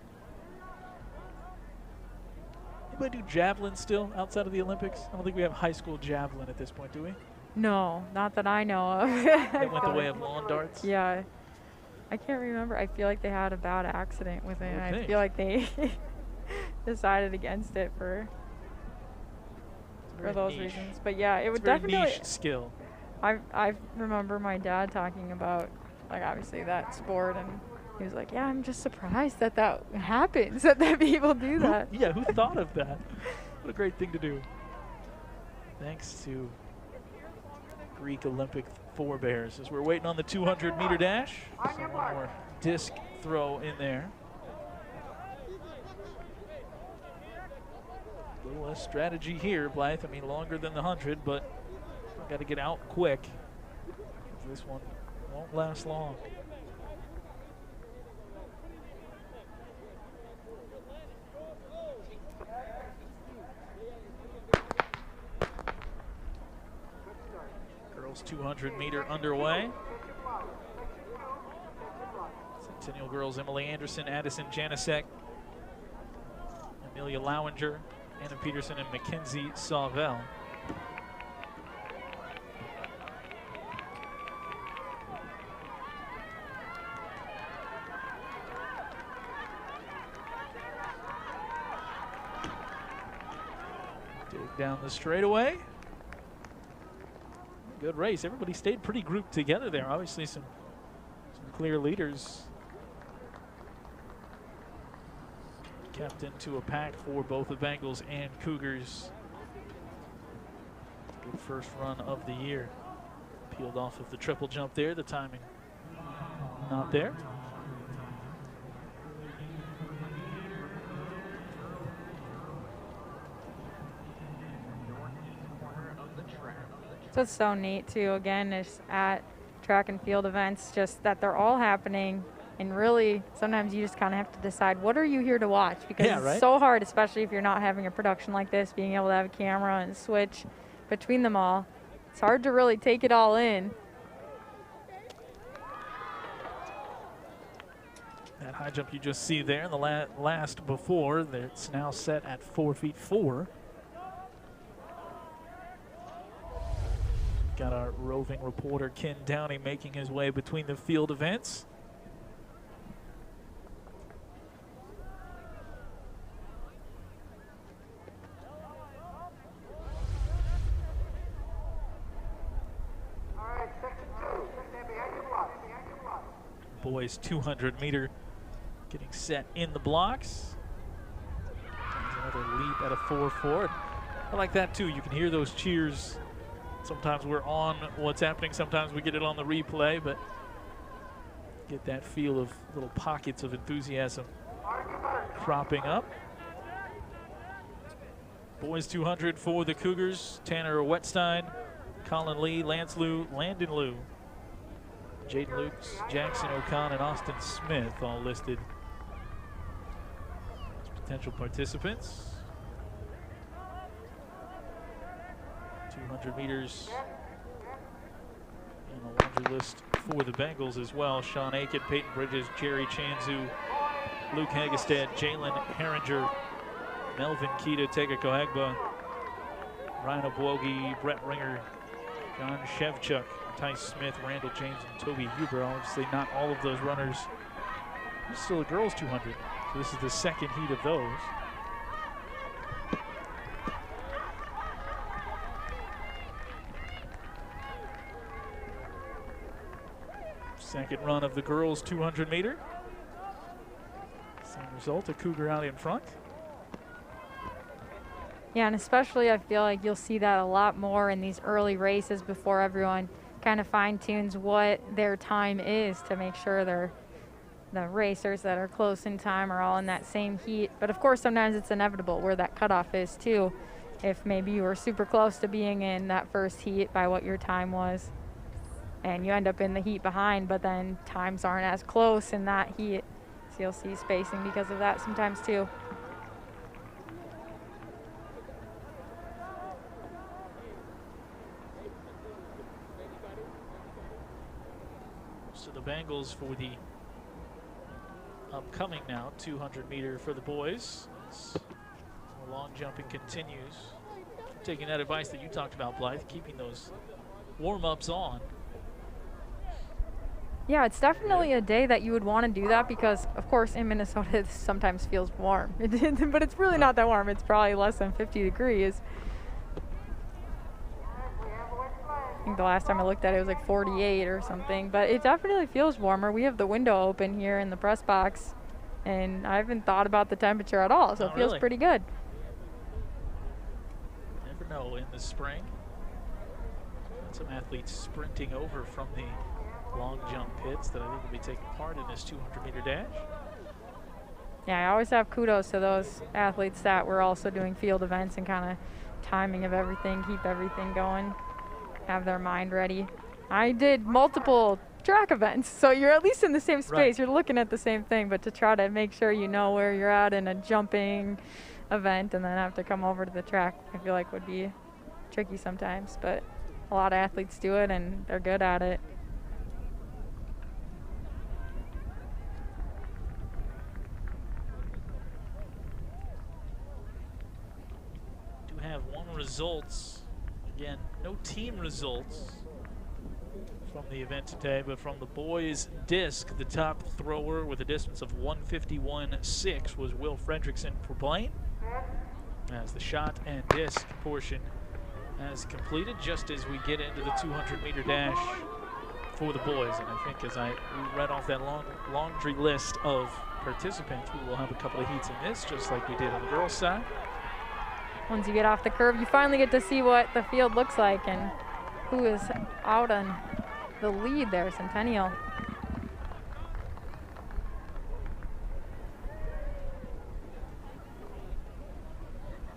Anybody do javelin still outside of the Olympics? I don't think we have high school javelin at this point, do we? No, not that I know of. That went the way of lawn darts? Yeah. I can't remember. I feel like they had a bad accident with it. Okay. I feel like they decided against it for those reasons. But yeah, it would definitely niche skill. I remember my dad talking about, like, obviously that sport, and he was like, yeah, I'm just surprised that happens, that people do that. Yeah, who thought of that? What a great thing to do. Thanks to Greek Olympic forebears as we're waiting on the 200-meter dash. So one more disc throw in there. A little less strategy here, Blythe. I mean, longer than the 100, but got to get out quick. This one won't last long. Girls 200-meter underway. Centennial girls Emily Anderson, Addison Janicek, Amelia Lowinger, Anna Peterson, and Mackenzie Sauvel. Dig down the straightaway. Good race. Everybody stayed pretty grouped together there. Obviously some clear leaders kept into a pack for both the Bengals and Cougars. Good first run of the year. Peeled off of the triple jump there. The timing not there. So it's so neat too, again, is at track and field events, just that they're all happening, and really sometimes you just kind of have to decide, what are you here to watch? Because it's so hard, especially if you're not having a production like this, being able to have a camera and switch between them all. It's hard to really take it all in. That high jump you just see there, the last before, that's now set at 4'4". Got our roving reporter Ken Downey making his way between the field events. All right, section 2, boys 200 meter getting set in the blocks. There's another leap at a 4-4. I like that too. You can hear those cheers. Sometimes we're on what's happening, sometimes we get it on the replay, but get that feel of little pockets of enthusiasm cropping up. Boys 200 for the Cougars. Tanner Wetstein, Colin Lee, Lance Liu, Landon Liu, Jaden Lukes, Jackson O'Con, and Austin Smith all listed as potential participants. 200 meters on the laundry list for the Bengals as well. Sean Aiken, Peyton Bridges, Jerry Chanzu, Luke Hagestad, Jalen Herringer, Melvin Keita, Tega Kohagba, Ryan Obwogi, Brett Ringer, John Shevchuk, Ty Smith, Randall James, and Toby Huber. Obviously not all of those runners. This is still a girls 200. So this is the second heat of those. Second run of the girls 200 meter. Same result, a Cougar out in front. Yeah, and especially I feel like you'll see that a lot more in these early races before everyone kind of fine-tunes what their time is to make sure the racers that are close in time are all in that same heat. But of course, sometimes it's inevitable where that cutoff is too. If maybe you were super close to being in that first heat by what your time was, and you end up in the heat behind, but then times aren't as close in that heat. So you'll see spacing because of that sometimes too. So the Bengals for the upcoming now 200 meter for the boys. As the long jumping continues. Taking that advice that you talked about, Blythe, keeping those warm-ups on. Yeah, it's definitely a day that you would want to do that because, of course, in Minnesota it sometimes feels warm. But it's really not that warm. It's probably less than 50 degrees. I think the last time I looked at it was like 48 or something. But it definitely feels warmer. We have the window open here in the press box, and I haven't thought about the temperature at all, so it feels pretty good. Never know in the spring. Some athletes sprinting over from the long jump pits that I think will be taking part in this 200 meter dash. Yeah, I always have kudos to those athletes that were also doing field events and kind of timing of everything, keep everything going, have their mind ready. I did multiple track events, so you're at least in the same space. Right. You're looking at the same thing, but to try to make sure you know where you're at in a jumping event and then have to come over to the track, I feel like would be tricky sometimes, but a lot of athletes do it and they're good at it. Have one results. Again, no team results from the event today, but from the boys disc, the top thrower with a distance of 151.6 was Will Fredrickson for Blaine. As the shot and disc portion has completed, just as we get into the 200 meter dash for the boys. And I think as I read off that laundry list of participants, we will have a couple of heats in this, just like we did on the girls' side. Once you get off the curve, you finally get to see what the field looks like and who is out on the lead there, Centennial.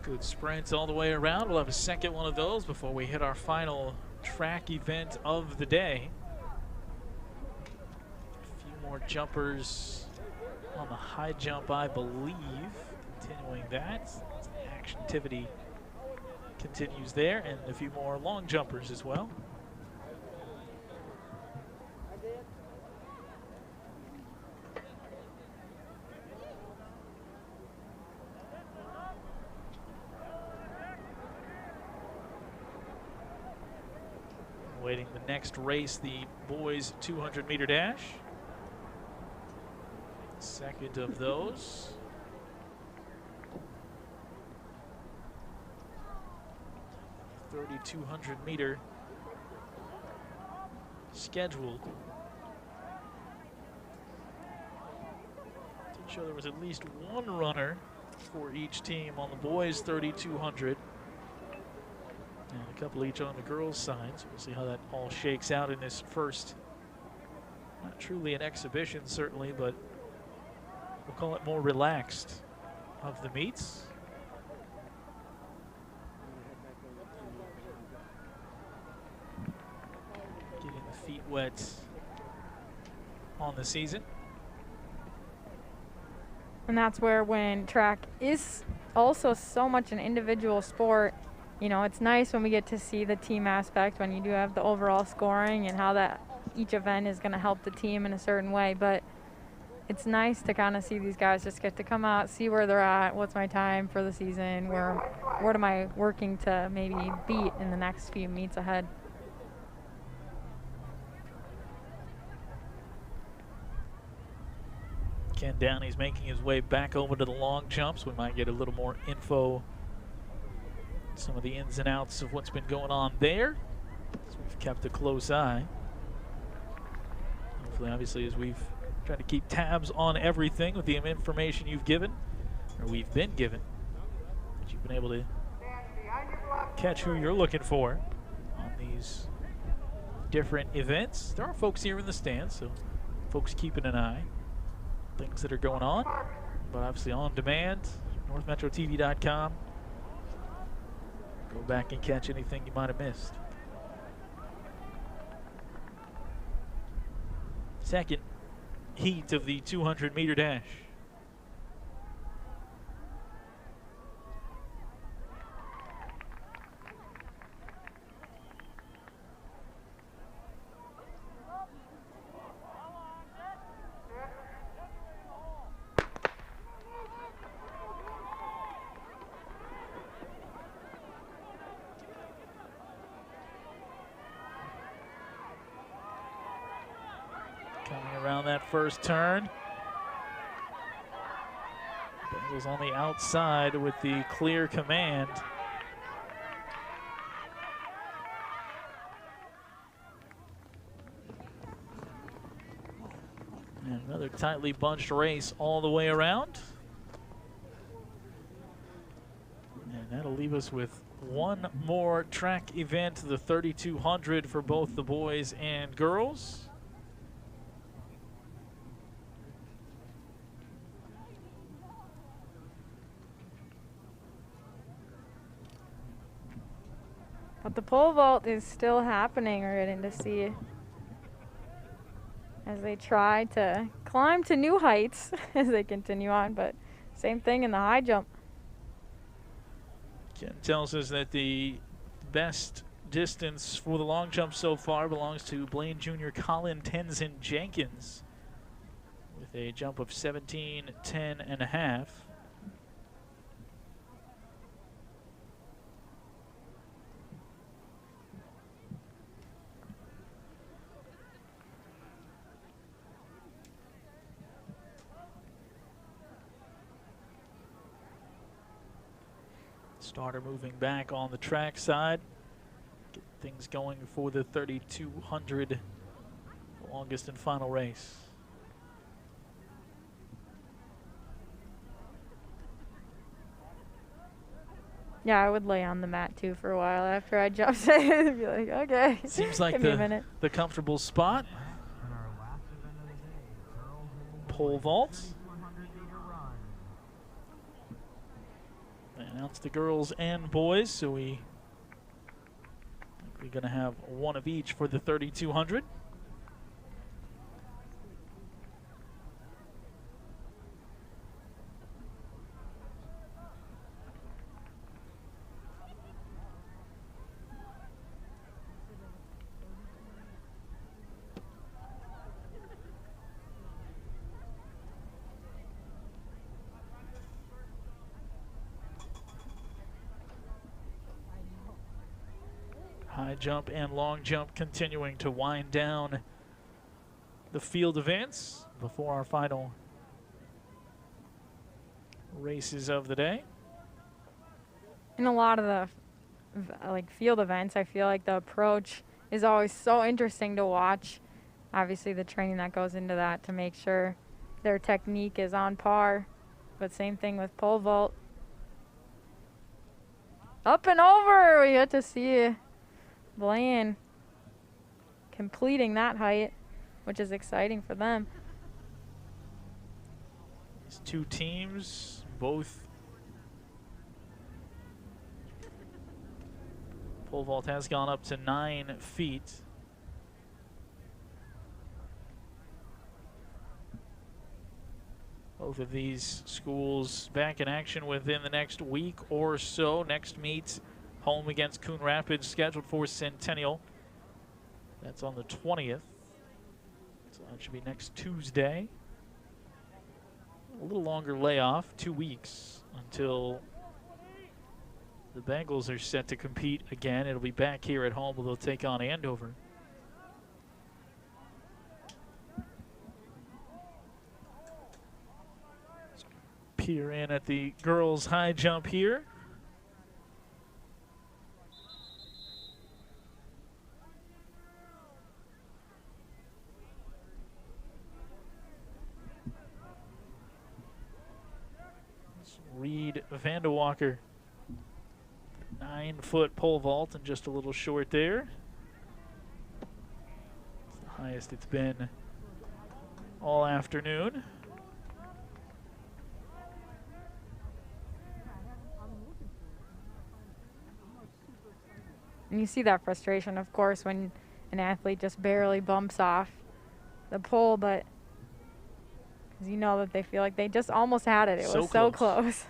Good sprints all the way around. We'll have a second one of those before we hit our final track event of the day. A few more jumpers on the high jump, I believe. Continuing that. Activity continues there, and a few more long jumpers as well. Waiting the next race, the boys 200 meter dash. Second of those. 3,200 meter scheduled. sure there was at least one runner for each team on the boys 3200. And a couple each on the girls' side. So we'll see how that all shakes out in this first, not truly an exhibition certainly, but we'll call it more relaxed of the meets. Getting the feet wet on the season. And that's where, when track is also so much an individual sport, you know, it's nice when we get to see the team aspect, when you do have the overall scoring and how that each event is going to help the team in a certain way. But it's nice to kind of see these guys just get to come out, see where they're at, what's my time for the season, what am I working to maybe beat in the next few meets ahead. Ken Downey's making his way back over to the long jumps. We might get a little more info, some of the ins and outs of what's been going on there. So we've kept a close eye. Hopefully, obviously, as we've tried to keep tabs on everything with the information you've given, or we've been given, that you've been able to catch who you're looking for on these different events. There are folks here in the stands, so folks keeping an eye. Things that are going on, but obviously on demand, northmetrotv.com. Go back and catch anything you might have missed. Second heat of the 200-meter dash. Around that first turn. Bengals on the outside with the clear command. And another tightly bunched race all the way around. And that'll leave us with one more track event, the 3200 for both the boys and girls. But the pole vault is still happening. We're getting to see as they try to climb to new heights as they continue on, but same thing in the high jump. Ken tells us that the best distance for the long jump so far belongs to Blaine Jr. Colin Tenzin Jenkins with a jump of 17:10 and a half. Starter moving back on the track side. Get things going for the 3200, longest and final race. Yeah, I would lay on the mat too for a while after I jumped. I'd be like, okay. Seems like give me a minute. the comfortable spot. Pole vault. They announced the girls and boys, so we're going to have one of each for the 3200. High jump and long jump continuing to wind down the field events before our final races of the day. In a lot of the field events, I feel like the approach is always so interesting to watch. Obviously the training that goes into that to make sure their technique is on par. But same thing with pole vault. Up and over! We get to see Blaine completing that height, which is exciting for them. These two teams, both. Pole vault has gone up to 9 feet. Both of these schools back in action within the next week or so. Next meet, home against Coon Rapids, scheduled for Centennial. That's on the 20th. So that should be next Tuesday. A little longer layoff, 2 weeks until the Bengals are set to compete again. It'll be back here at home where they'll take on Andover. Peer in at the girls' high jump here. Reed Vandewalker, 9-foot pole vault and just a little short there. It's the highest it's been all afternoon. And you see that frustration, of course, when an athlete just barely bumps off the pole, but because you know that they feel like they just almost had it. It was so close.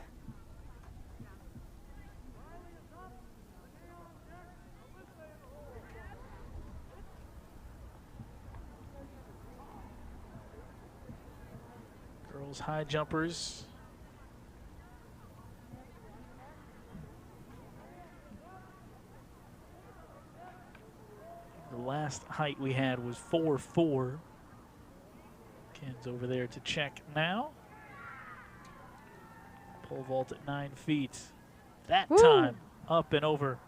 Girls high jumpers. The last height we had was 4.4. Ken's over there to check now. Pole vault at 9 feet. That Woo! time up and over.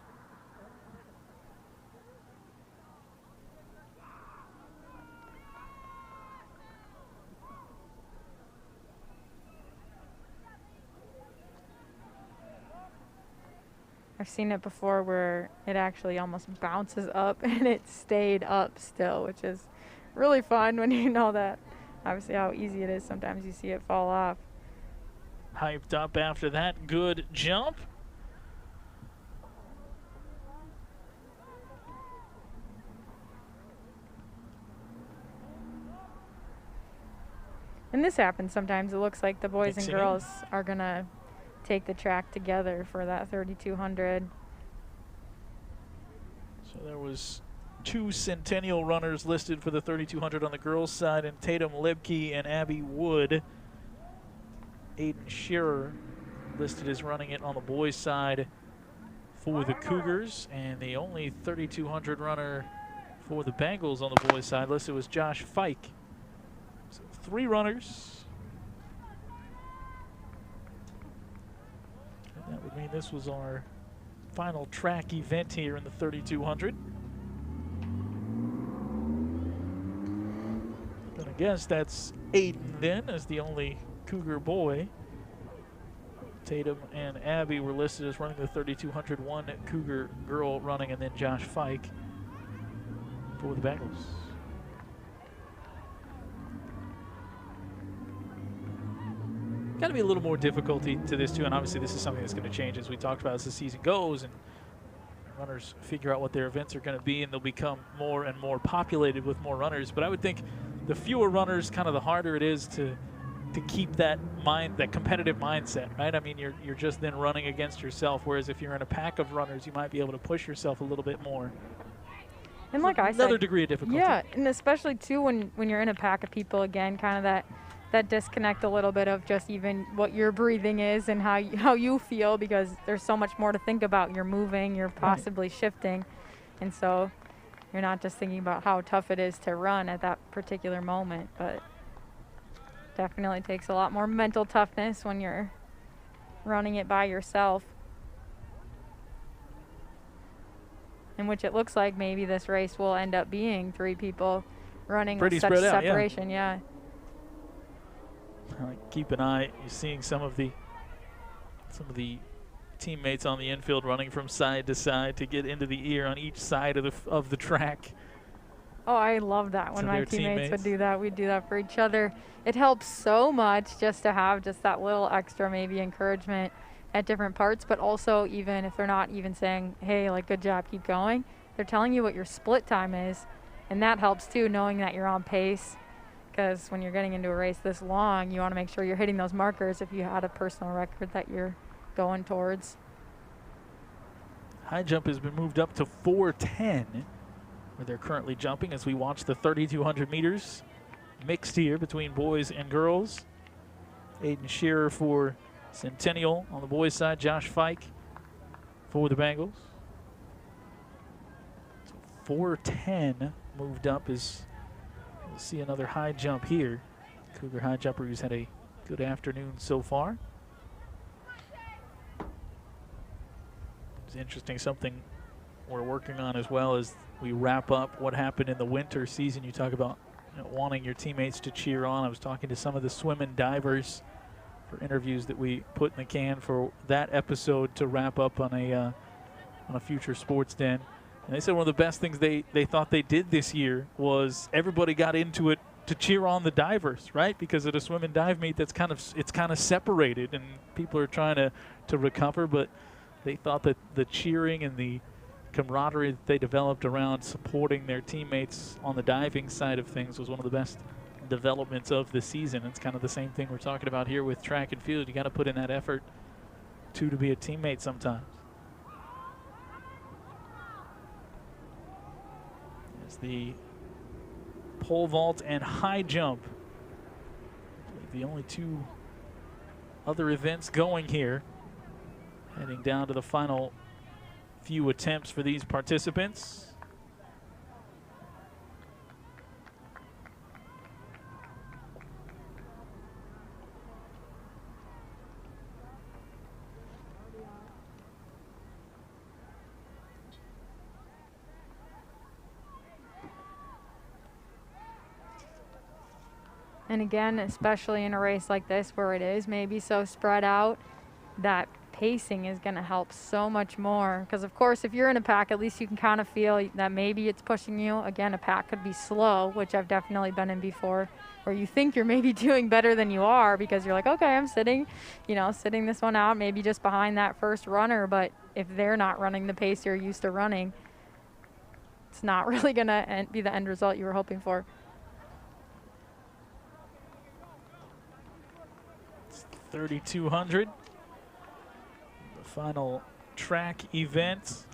I've seen it before where it actually almost bounces up and it stayed up still, which is really fun when you know that. Obviously how easy it is. Sometimes you see it fall off. Hyped up after that good jump. And this happens sometimes. It looks like the boys Mixing and in. girls are going to take the track together for that 3,200. So there was 2 Centennial runners listed for the 3,200 on the girls' side, and Tatum Libke and Abby Wood. Aiden Shearer listed as running it on the boys' side for the Cougars, and the only 3,200 runner for the Bengals on the boys' side listed was Josh Fike. So 3 runners. And that would mean this was our final track event here in the 3,200. And I guess that's Aiden then as the only Cougar boy. Tatum and Abby were listed as running the 3,200. One Cougar girl running, and then Josh Fike for the Bengals. Got to be a little more difficulty to this too, and obviously this is something that's going to change as we talked about as the season goes, and runners figure out what their events are going to be, and they'll become more and more populated with more runners. But I would think the fewer runners, kind of the harder it is to keep that competitive mindset, right? I mean, you're just then running against yourself, whereas if you're in a pack of runners, you might be able to push yourself a little bit more. And like I said, another degree of difficulty. Yeah, and especially too when you're in a pack of people, again, kind of that disconnect a little bit of just even what your breathing is and how you feel, because there's so much more to think about. You're moving, you're possibly shifting, and so you're not just thinking about how tough it is to run at that particular moment, but definitely takes a lot more mental toughness when you're running it by yourself. In which it looks like maybe this race will end up being 3 people running pretty with such spread out, separation, yeah. Keep an eye. You're seeing some of the teammates on the infield running from side to side to get into the ear on each side of the track. Oh, I love that when To my their teammates would teammates. do that. We'd do that for each other. It helps so much just to have just that little extra maybe encouragement at different parts, but also even if they're not even saying, hey, like, good job, keep going, they're telling you what your split time is, and that helps too, knowing that you're on pace, because when you're getting into a race this long, you want to make sure you're hitting those markers if you had a personal record that you're going towards. High jump has been moved up to 410, where they're currently jumping as we watch the 3,200 meters mixed here between boys and girls. Aiden Shearer for Centennial on the boys' side, Josh Fike for the Bengals. So 410 moved up as we'll see another high jump here. Cougar high jumper who's had a good afternoon so far. It's interesting, something we're working on as well as we wrap up what happened in the winter season. You talk about wanting your teammates to cheer on. I was talking to some of the swimming divers for interviews that we put in the can for that episode to wrap up on a future Sports Den. And they said one of the best things they thought they did this year was everybody got into it to cheer on the divers, right? Because at a swim and dive meet, it's kind of separated, and people are trying to recover. But they thought that the cheering and the camaraderie that they developed around supporting their teammates on the diving side of things was one of the best developments of the season. It's kind of the same thing we're talking about here with track and field. You got to put in that effort to be a teammate sometimes. As the pole vault and high jump, the only two other events going here, heading down to the final few attempts for these participants. And again, especially in a race like this where it is maybe so spread out, that pacing is going to help so much more. Because, of course, if you're in a pack, at least you can kind of feel that maybe it's pushing you. Again, a pack could be slow, which I've definitely been in before, where you think you're maybe doing better than you are because you're like, okay, I'm sitting this one out, maybe just behind that first runner. But if they're not running the pace you're used to running, it's not really going to be the end result you were hoping for. 3,200. The final track event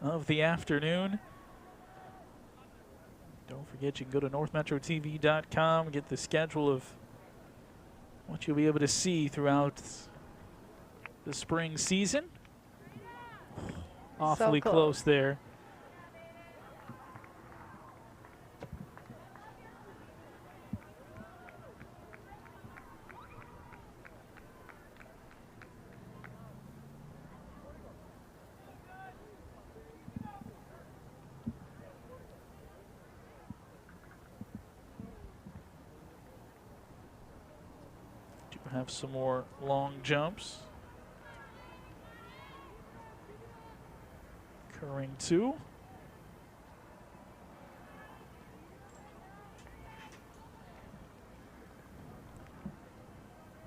of the afternoon. Don't forget, you can go to northmetrotv.com, get the schedule of what you'll be able to see throughout the spring season. Awfully So close there. Have some more long jumps occurring too.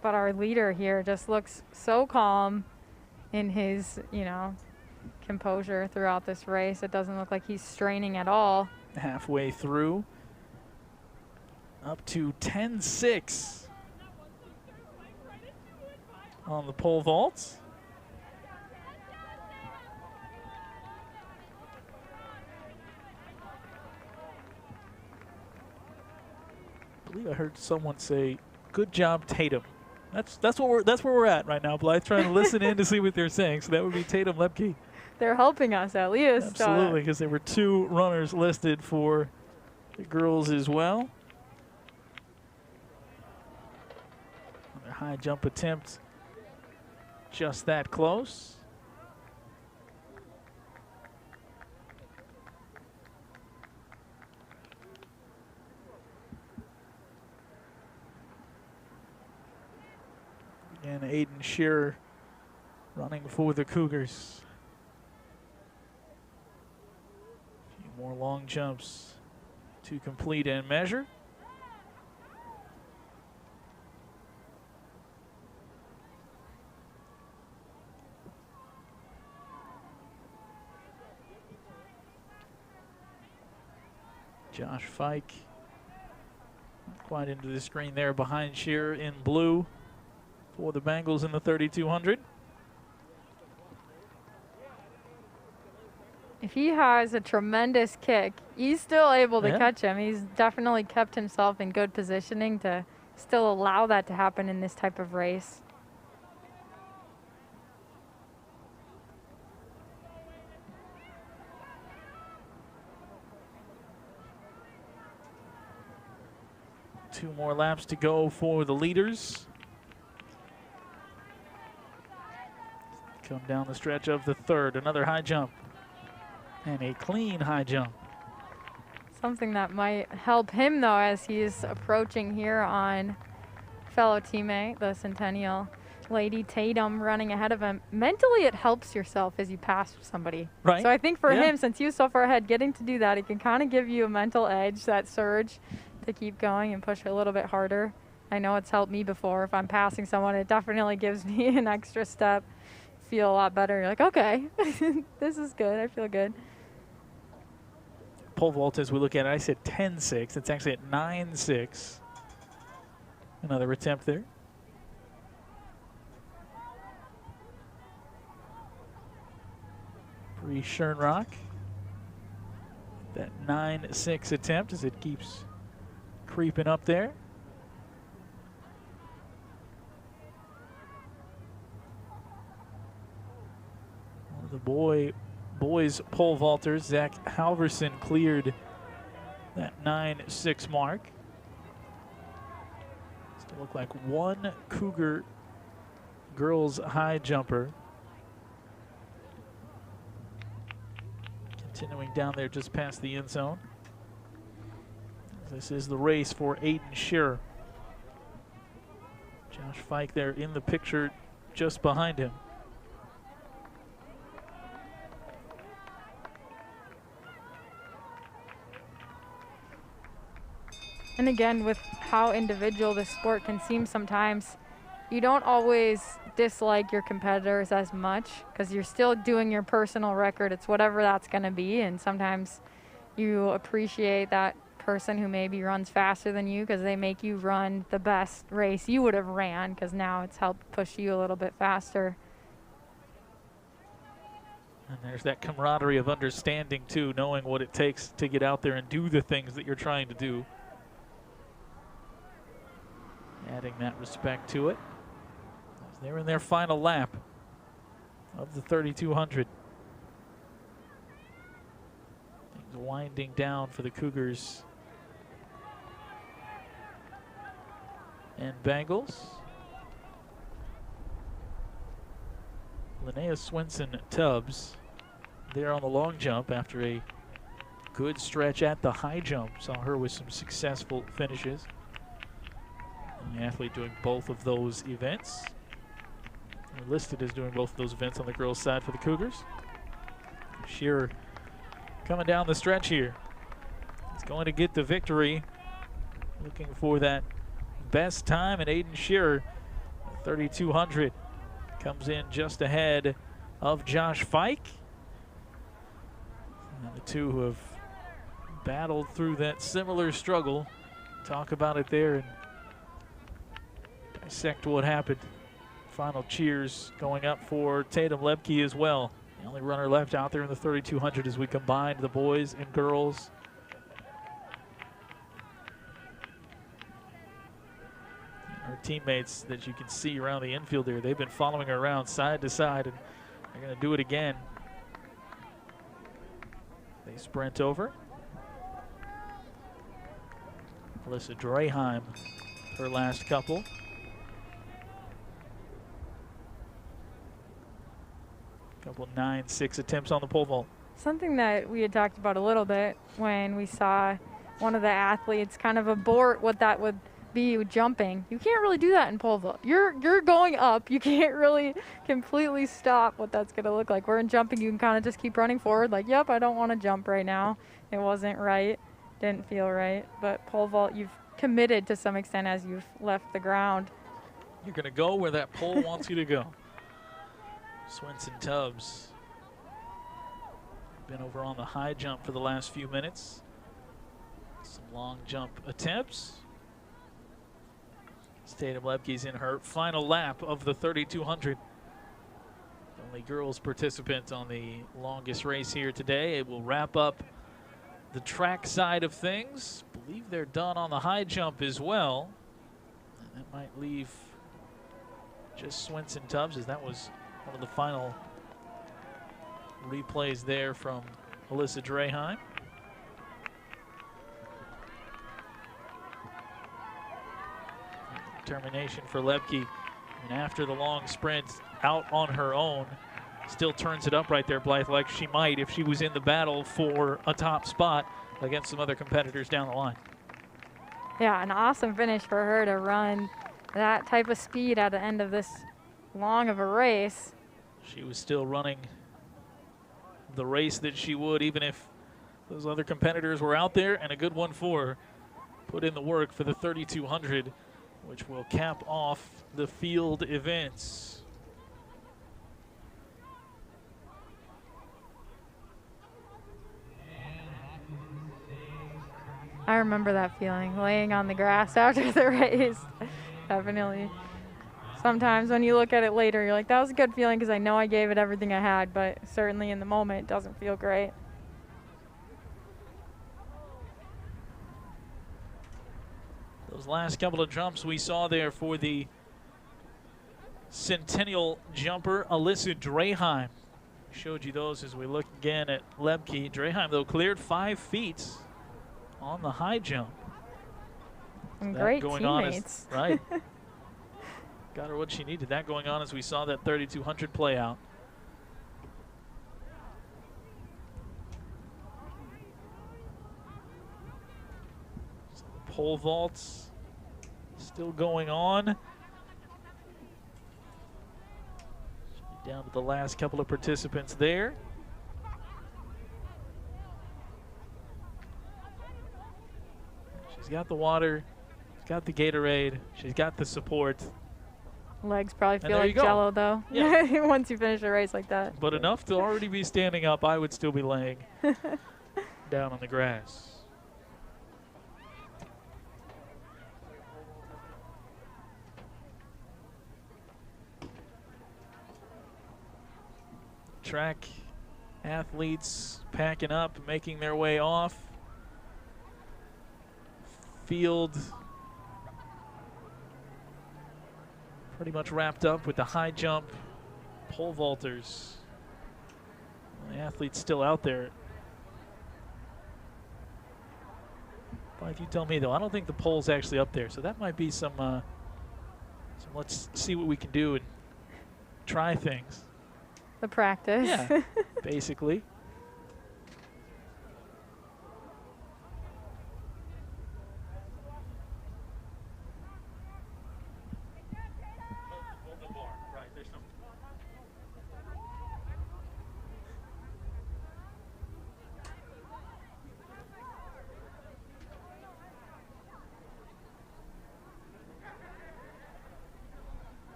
But our leader here just looks so calm in his, composure throughout this race. It doesn't look like he's straining at all. Halfway through, up to 10.6 on the pole vaults. I believe I heard someone say, "Good job, Tatum." That's where we're at right now. Blythe's trying to listen in to see what they're saying. So that would be Tatum Lepke. They're helping us at least. Absolutely, because there were two runners listed for the girls as well. Another high jump attempt. Just that close. And Aiden Shearer running for the Cougars. A few more long jumps to complete and measure. Josh Fike, not quite into the screen there behind Shearer in blue for the Bengals in the 3200. If he has a tremendous kick, he's still able to catch him. He's definitely kept himself in good positioning to still allow that to happen in this type of race. Two more laps to go for the leaders. Come down the stretch of the third, another high jump. And a clean high jump. Something that might help him, though, as he's approaching here on fellow teammate, the Centennial lady Tatum, running ahead of him. Mentally, it helps yourself as you pass somebody. Right. So I think for him, since he was so far ahead, getting to do that, it can kind of give you a mental edge, that surge, to keep going and push a little bit harder. I know it's helped me before. If I'm passing someone, it definitely gives me an extra step. Feel a lot better. You're like, okay, this is good. I feel good. Pole vault, as we look at it, I said 10-6. It's actually at 9-6. Another attempt there. Bree Schernrock. That 9-6 attempt as it keeps creeping up there. One of the boys pole vaulters, Zach Halverson, cleared that 9-6 mark. Still look like one Cougar girls high jumper. Continuing down there just past the end zone. This is the race for Aiden Shearer. Josh Fike there in the picture just behind him. And again, with how individual this sport can seem sometimes, you don't always dislike your competitors as much because you're still doing your personal record. It's whatever that's going to be. And sometimes you appreciate that person who maybe runs faster than you because they make you run the best race you would have ran, because now it's helped push you a little bit faster. And there's that camaraderie of understanding too, knowing what it takes to get out there and do the things that you're trying to do. Adding that respect to it. As they're in their final lap of the 3200. Things winding down for the Cougars and Bengals. Linnea Swenson Tubbs there on the long jump after a good stretch at the high jump. Saw her with some successful finishes. The athlete doing both of those events. They're listed as doing both of those events on the girls' side for the Cougars. Shearer coming down the stretch here. He's going to get the victory. Looking for that best time, and Aiden Shearer, 3,200, comes in just ahead of Josh Fike. And the two who have battled through that similar struggle talk about it there and dissect what happened. Final cheers going up for Tatum Lebke as well. The only runner left out there in the 3,200 as we combine the boys and girls. Her teammates that you can see around the infield there, they've been following her around side to side, and they're going to do it again. They sprint over. Alyssa Draheim, her last couple. Couple 9-6 attempts on the pole vault. Something that we had talked about a little bit when we saw one of the athletes kind of abort what that would be jumping. You can't really do that in pole vault. You're going up. You can't really completely stop what that's going to look like. Where in jumping, you can kind of just keep running forward like, yep, I don't want to jump right now. It wasn't right. Didn't feel right. But pole vault, you've committed to some extent as you've left the ground. You're going to go where that pole wants you to go. Swenson Tubbs been over on the high jump for the last few minutes. Some long jump attempts. Tatum Lepke's in her final lap of the 3200. Only girls participant on the longest race here today. It will wrap up the track side of things. Believe they're done on the high jump as well. And that might leave just Swenson Tubbs, as that was one of the final replays there from Alyssa Draheim. Determination for Lepke, and after the long sprint out on her own, still turns it up right there, Blythe, like she might if she was in the battle for a top spot against some other competitors down the line. Yeah, an awesome finish for her to run that type of speed at the end of this long of a race. She was still running the race that she would even if those other competitors were out there, and a good one for her. Put in the work for the 3200, which will cap off the field events. I remember that feeling, laying on the grass after the race. Definitely. Sometimes when you look at it later, you're like, that was a good feeling because I know I gave it everything I had, but certainly in the moment, it doesn't feel great. Those last couple of jumps we saw there for the Centennial jumper, Alyssa Draheim. Showed you those as we look again at Lepke. Draheim, though, cleared 5 feet on the high jump. Some great teammates. Right. Got her what she needed. That going on as we saw that 3200 play out. Pole vaults still going on. Down to the last couple of participants there. She's got the water, she's got the Gatorade, she's got the support. Legs probably feel like jello though. Yeah. Once you finish a race like that. But enough to already be standing up. I would still be laying down on the grass. Track athletes packing up, making their way off. Field pretty much wrapped up with the high jump, pole vaulters. The athletes still out there. But if you tell me though, I don't think the pole's actually up there, so that might be some let's see what we can do and try things. The practice. Yeah, basically.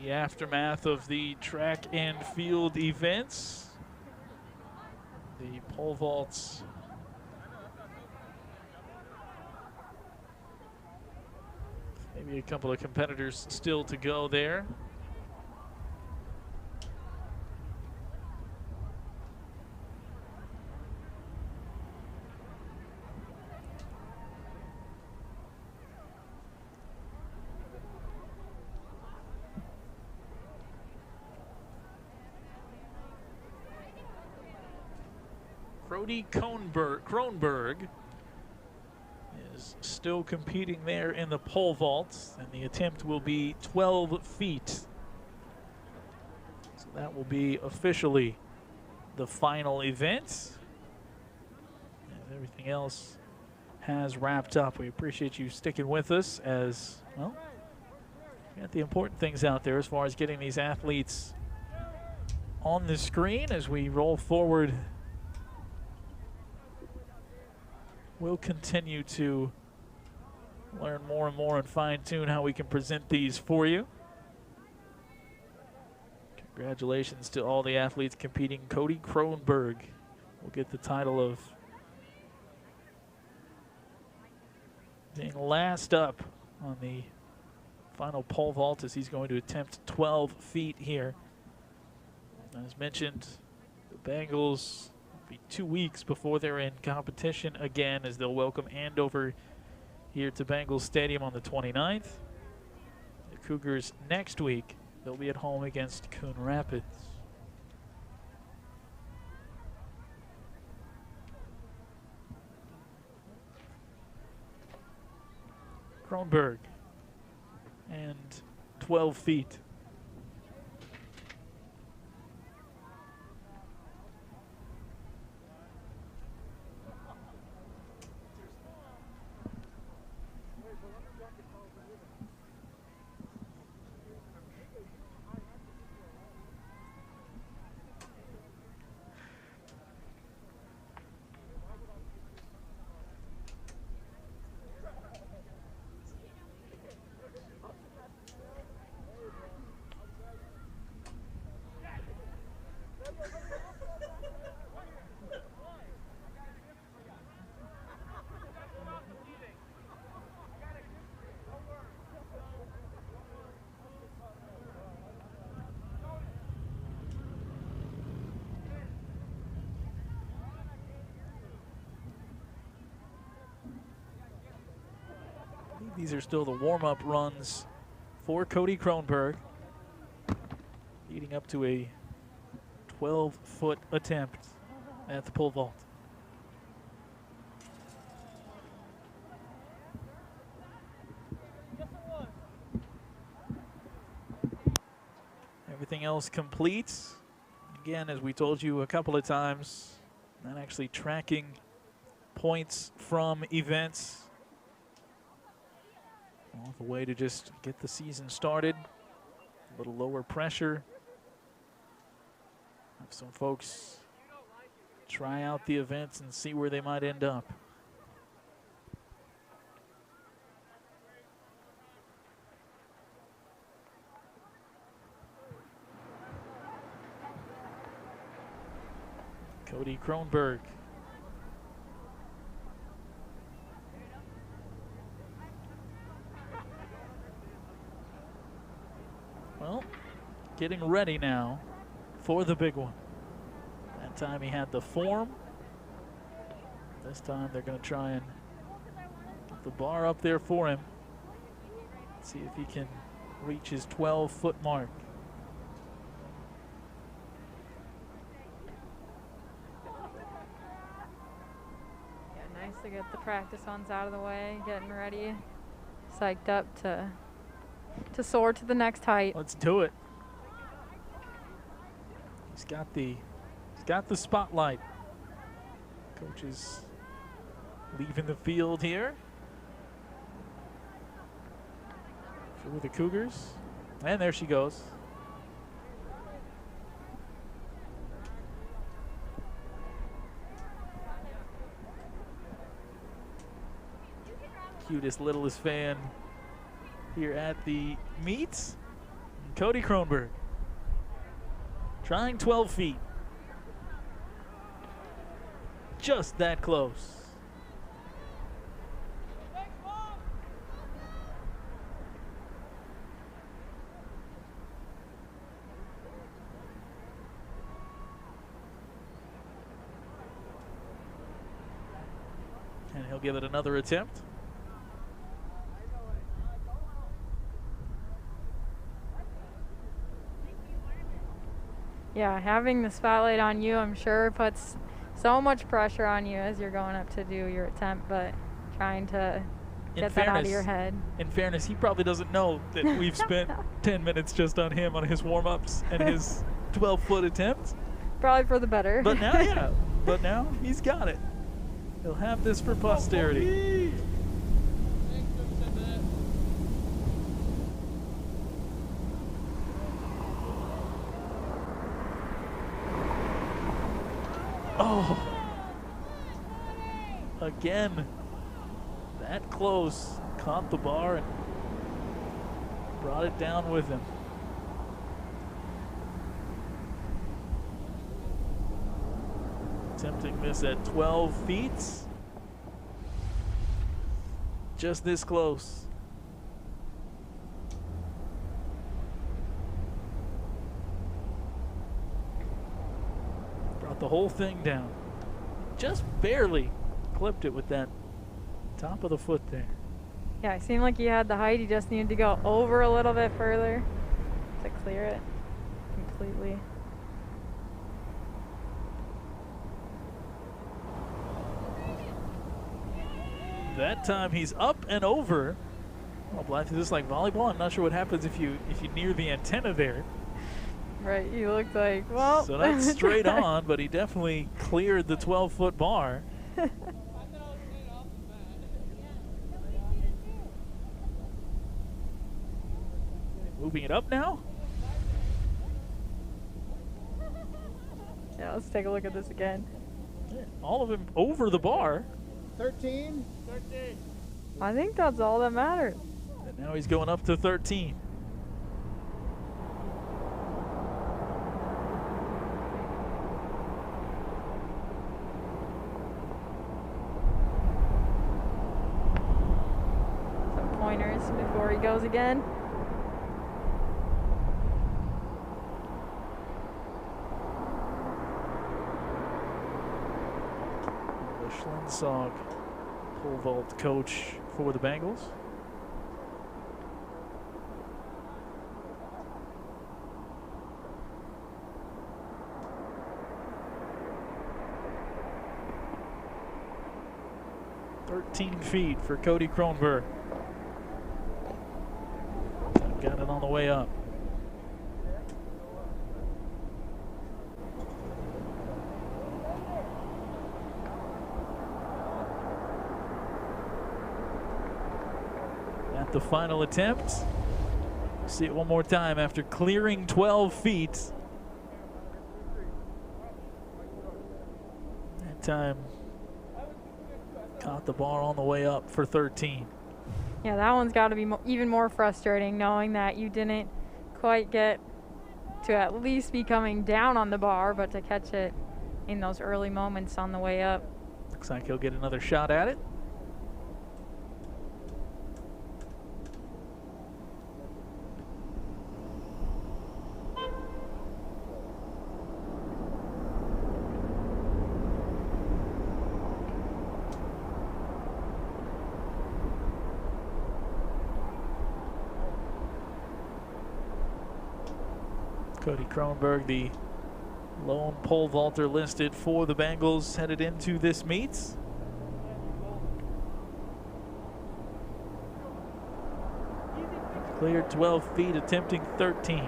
The aftermath of the track and field events. The pole vaults. Maybe a couple of competitors still to go there. Cody Kronberg is still competing there in the pole vault, and the attempt will be 12 feet. So that will be officially the final event. As everything else has wrapped up. We appreciate you sticking with us as, well, we got the important things out there as far as getting these athletes on the screen as we roll forward. We'll continue to learn more and more and fine-tune how we can present these for you. Congratulations to all the athletes competing. Cody Cronenberg will get the title of being last up on the final pole vault as he's going to attempt 12 feet here. As mentioned, the Bengals will be 2 weeks before they're in competition again as they'll welcome Andover here to Bengals Stadium on the 29th. The Cougars next week, they'll be at home against Coon Rapids. Kronberg and 12 feet. These are still the warm-up runs for Cody Cronberg, leading up to a 12-foot attempt at the pole vault. Everything else complete. Again, as we told you a couple of times, not actually tracking points from events. All the way to just get the season started. A little lower pressure. Have some folks try out the events and see where they might end up. Cody Cronenberg. Well, getting ready now for the big one. That time he had the form. This time they're going to try and get the bar up there for him. See if he can reach his 12-foot mark. Yeah, nice to get the practice ones out of the way, getting ready, psyched up to soar to the next height. Let's do it. He's got the spotlight. Coach is leaving the field here for the Cougars. And there she goes. Cutest, littlest fan here at the meets. Cody Cronberg trying 12 feet. Just that close. And he'll give it another attempt. Yeah, having the spotlight on you, I'm sure, puts so much pressure on you as you're going up to do your attempt, but trying to In get that out of your fairness- head. In fairness, he probably doesn't know that we've spent 10 minutes just on him, on his warm-ups and his 12-foot attempts. Probably for the better. But now, yeah. But now he's got it. He'll have this for posterity. Oh. Again. That close. Caught the bar and brought it down with him. Attempting this at 12 feet. Just this close. Brought the whole thing down. Just barely clipped it with that top of the foot there. Yeah, it seemed like he had the height. He just needed to go over a little bit further to clear it completely. That time he's up and over. Oh, Blythe, is this like volleyball? I'm not sure what happens if you near the antenna there. Right, he looked like, well. So that's straight on, but he definitely cleared the 12-foot bar. Moving it up now. Yeah, let's take a look at this again. All of him over the bar. 13. I think that's all that matters. And now he's going up to 13. Some pointers before he goes again. Schlensog, pole vault coach for the Bengals. $13 for Cody Cronenberg. Got it on the way up. The final attempt. See it one more time after clearing 12 feet. That time caught the bar on the way up for 13. Yeah, that one's got to be even more frustrating, knowing that you didn't quite get to at least be coming down on the bar, but to catch it in those early moments on the way up. Looks like he'll get another shot at it. Cody Cronenberg, the lone pole vaulter listed for the Bengals, headed into this meet. Cleared 12 feet, attempting 13.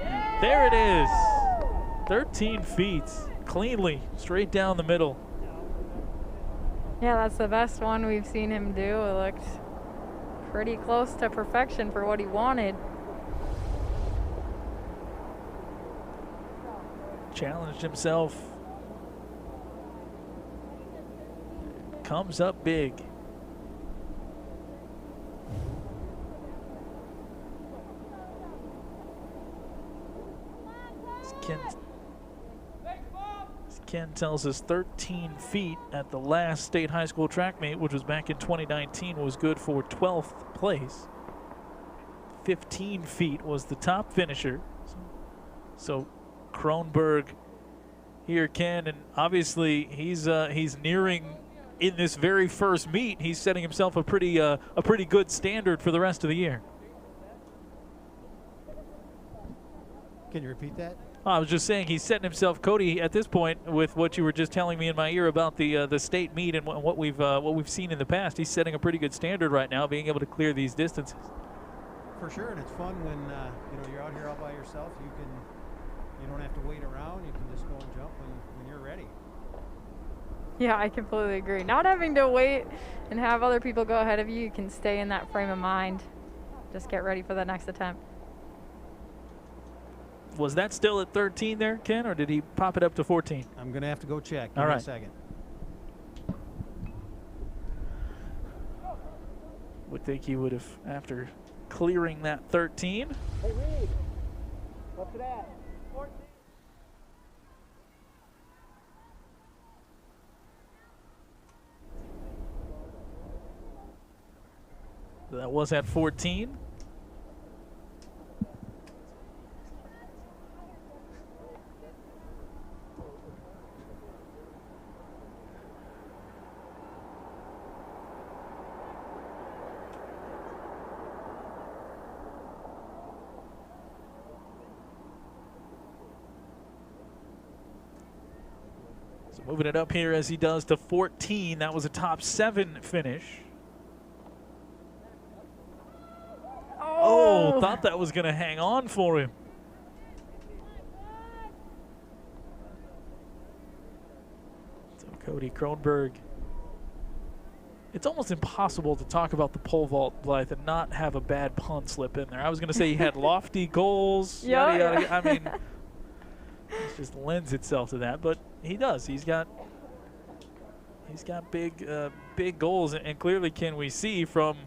And there it is. 13 feet, cleanly, straight down the middle. Yeah, that's the best one we've seen him do. It looked pretty close to perfection for what he wanted. Challenged himself. Comes up big. Ken tells us 13 feet at the last state high school track meet, which was back in 2019, was good for 12th place. 15 feet was the top finisher. So Kronberg here, Ken, and obviously he's nearing, in this very first meet, he's setting himself a pretty good standard for the rest of the year. Can you repeat that? I was just saying he's setting himself, Cody, at this point with what you were just telling me in my ear about the state meet and what we've seen in the past. He's setting a pretty good standard right now, being able to clear these distances. For sure, and it's fun when you're out here all by yourself. You don't have to wait around. You can just go and jump when you're ready. Yeah, I completely agree. Not having to wait and have other people go ahead of you, you can stay in that frame of mind. Just get ready for the next attempt. Was that still at 13 there, Ken, or did he pop it up to 14? I'm going to have to go check. Give All me right. a second. Would think he would have, after clearing that 13. Hey, Reed. What's it at? 14. That was at 14. So moving it up here as he does to 14. That was a top 7 finish. Oh, thought that was going to hang on for him. So Cody Cronenberg. It's almost impossible to talk about the pole vault, Blythe, and not have a bad pun slip in there. I was going to say he had lofty goals, yada, yada. I mean, it just lends itself to that, but he does. He's got big goals, and clearly can we see from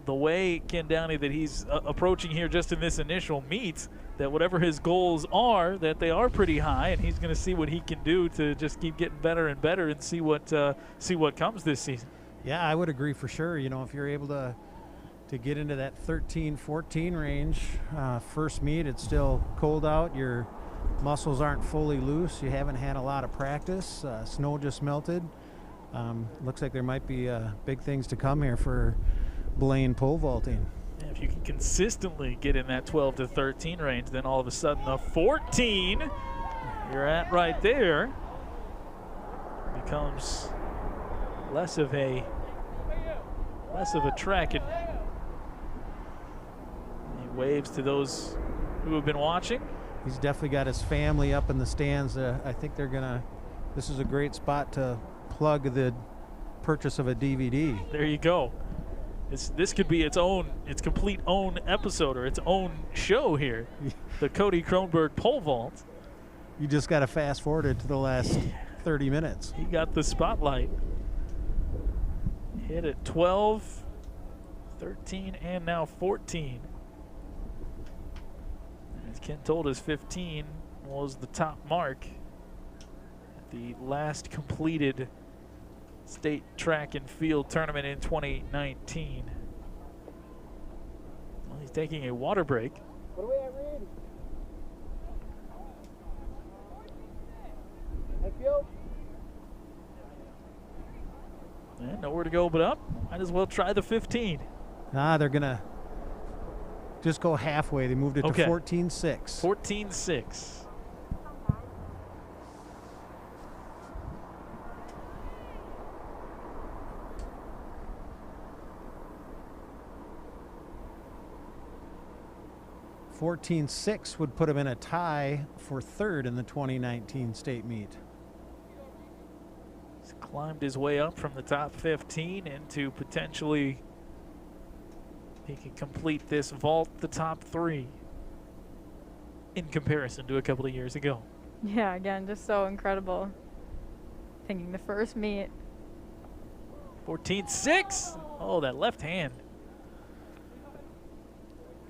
the way, Ken Downey, that he's approaching here just in this initial meet, that whatever his goals are, that they are pretty high, and he's going to see what he can do to just keep getting better and better and see what comes this season. Yeah, I would agree for sure. You know, if you're able to get into that 13, 14 range, first meet, it's still cold out. Your muscles aren't fully loose. You haven't had a lot of practice. Snow just melted. Looks like there might be big things to come here for Blaine pole vaulting. And if you can consistently get in that 12 to 13 range, then all of a sudden the 14 you're at right there becomes less of a trek. And he waves to those who have been watching. He's definitely got his family up in the stands. I think this is a great spot to plug the purchase of a DVD. There you go. This could be its complete own episode or its own show here. The Cody Cronenberg pole vault. You just got to fast forward it to the last 30 minutes. He got the spotlight. Hit at 12, 13, and now 14. As Ken told us, 15 was the top mark at the last completed state track and field tournament in 2019. Well, he's taking a water break. What are we at, Reed? Thank you. And nowhere to go but up. Might as well try the 15. Nah, they're going to just go halfway. They moved it to 14.6. 14.6. .6 would put him in a tie for third in the 2019 state meet. He's climbed his way up from the top 15 into potentially he can complete this vault the top 3 in comparison to a couple of years ago. Yeah, again, just so incredible. Thinking the first meet. 14.6. Oh, that left hand.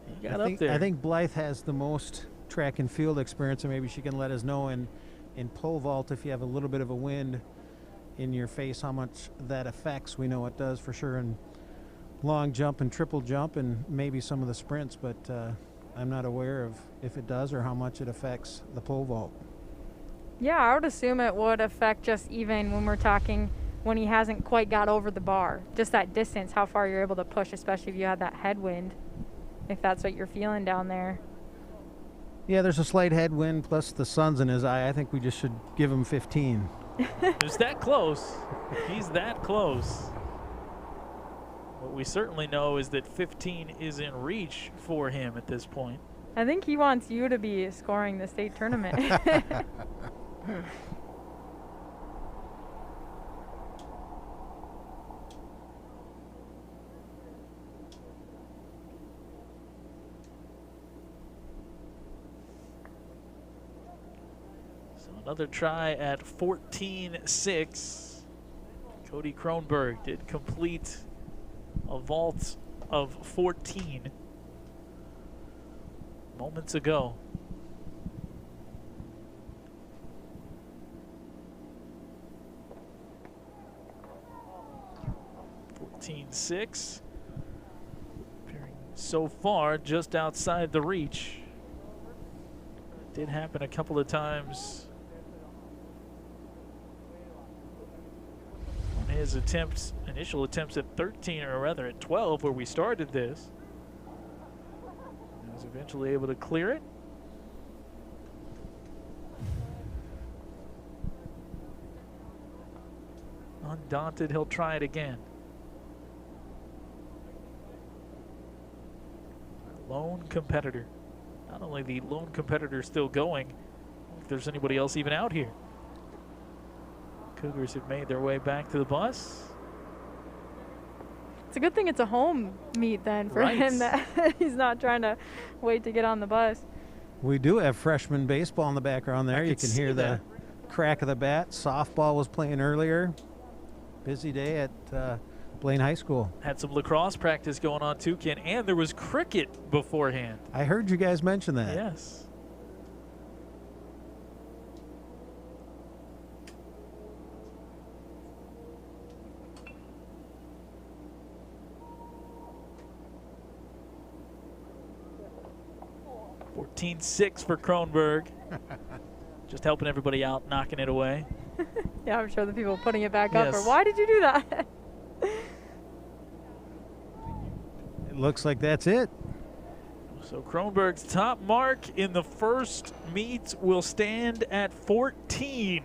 He got up there. I think Blythe has the most track and field experience, and maybe she can let us know in pole vault if you have a little bit of a wind in your face how much that affects. We know it does for sure in long jump and triple jump and maybe some of the sprints, but I'm not aware of if it does or how much it affects the pole vault. Yeah, I would assume it would affect just even when we're talking when he hasn't quite got over the bar. Just that distance, how far you're able to push, especially if you had that headwind, if that's what you're feeling down there. Yeah, there's a slight headwind plus the sun's in his eye. I think we just should give him 15. It's that close. He's that close. What we certainly know is that 15 is in reach for him at this point. I think he wants you to be scoring the state tournament. So another try at 14.6. Cody Cronenberg did complete a vault of 14 moments ago. .6. Appearing so far just outside the reach. It did happen a couple of times on his attempts, initial attempts at 13, or rather at 12 where we started this. He was eventually able to clear it. Undaunted, he'll try it again. Lone competitor. Not only the lone competitor still going, if there's anybody else even out here. Cougars have made their way back to the bus. It's a good thing it's a home meet then for Right. him, that he's not trying to wait to get on the bus. We do have freshman baseball in the background there. I You could can see hear that. the crack of the bat. Softball was playing earlier. Busy day at Blaine High School. Had some lacrosse practice going on too, Ken, and there was cricket beforehand. I heard you guys mention that. Yes. .6 for Kronberg. Just helping everybody out, knocking it away. Yeah, I'm sure the people putting it back up are, Yes. why did you do that? It looks like that's it. So Kronberg's top mark in the first meet will stand at 14.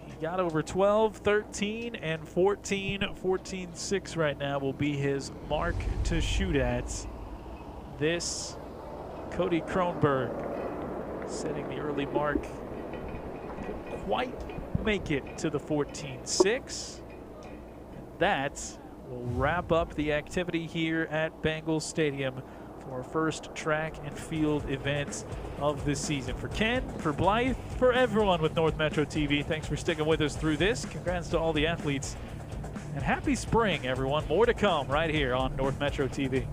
He got over 12, 13, and 14. 14.6 right now will be his mark to shoot at. This Cody Cronenberg setting the early mark. Couldn't quite make it to the 14.6. That will wrap up the activity here at Bengals Stadium for our first track and field event of this season. For Ken, for Blythe, for everyone with North Metro TV, thanks for sticking with us through this. Congrats to all the athletes. And happy spring, everyone. More to come right here on North Metro TV.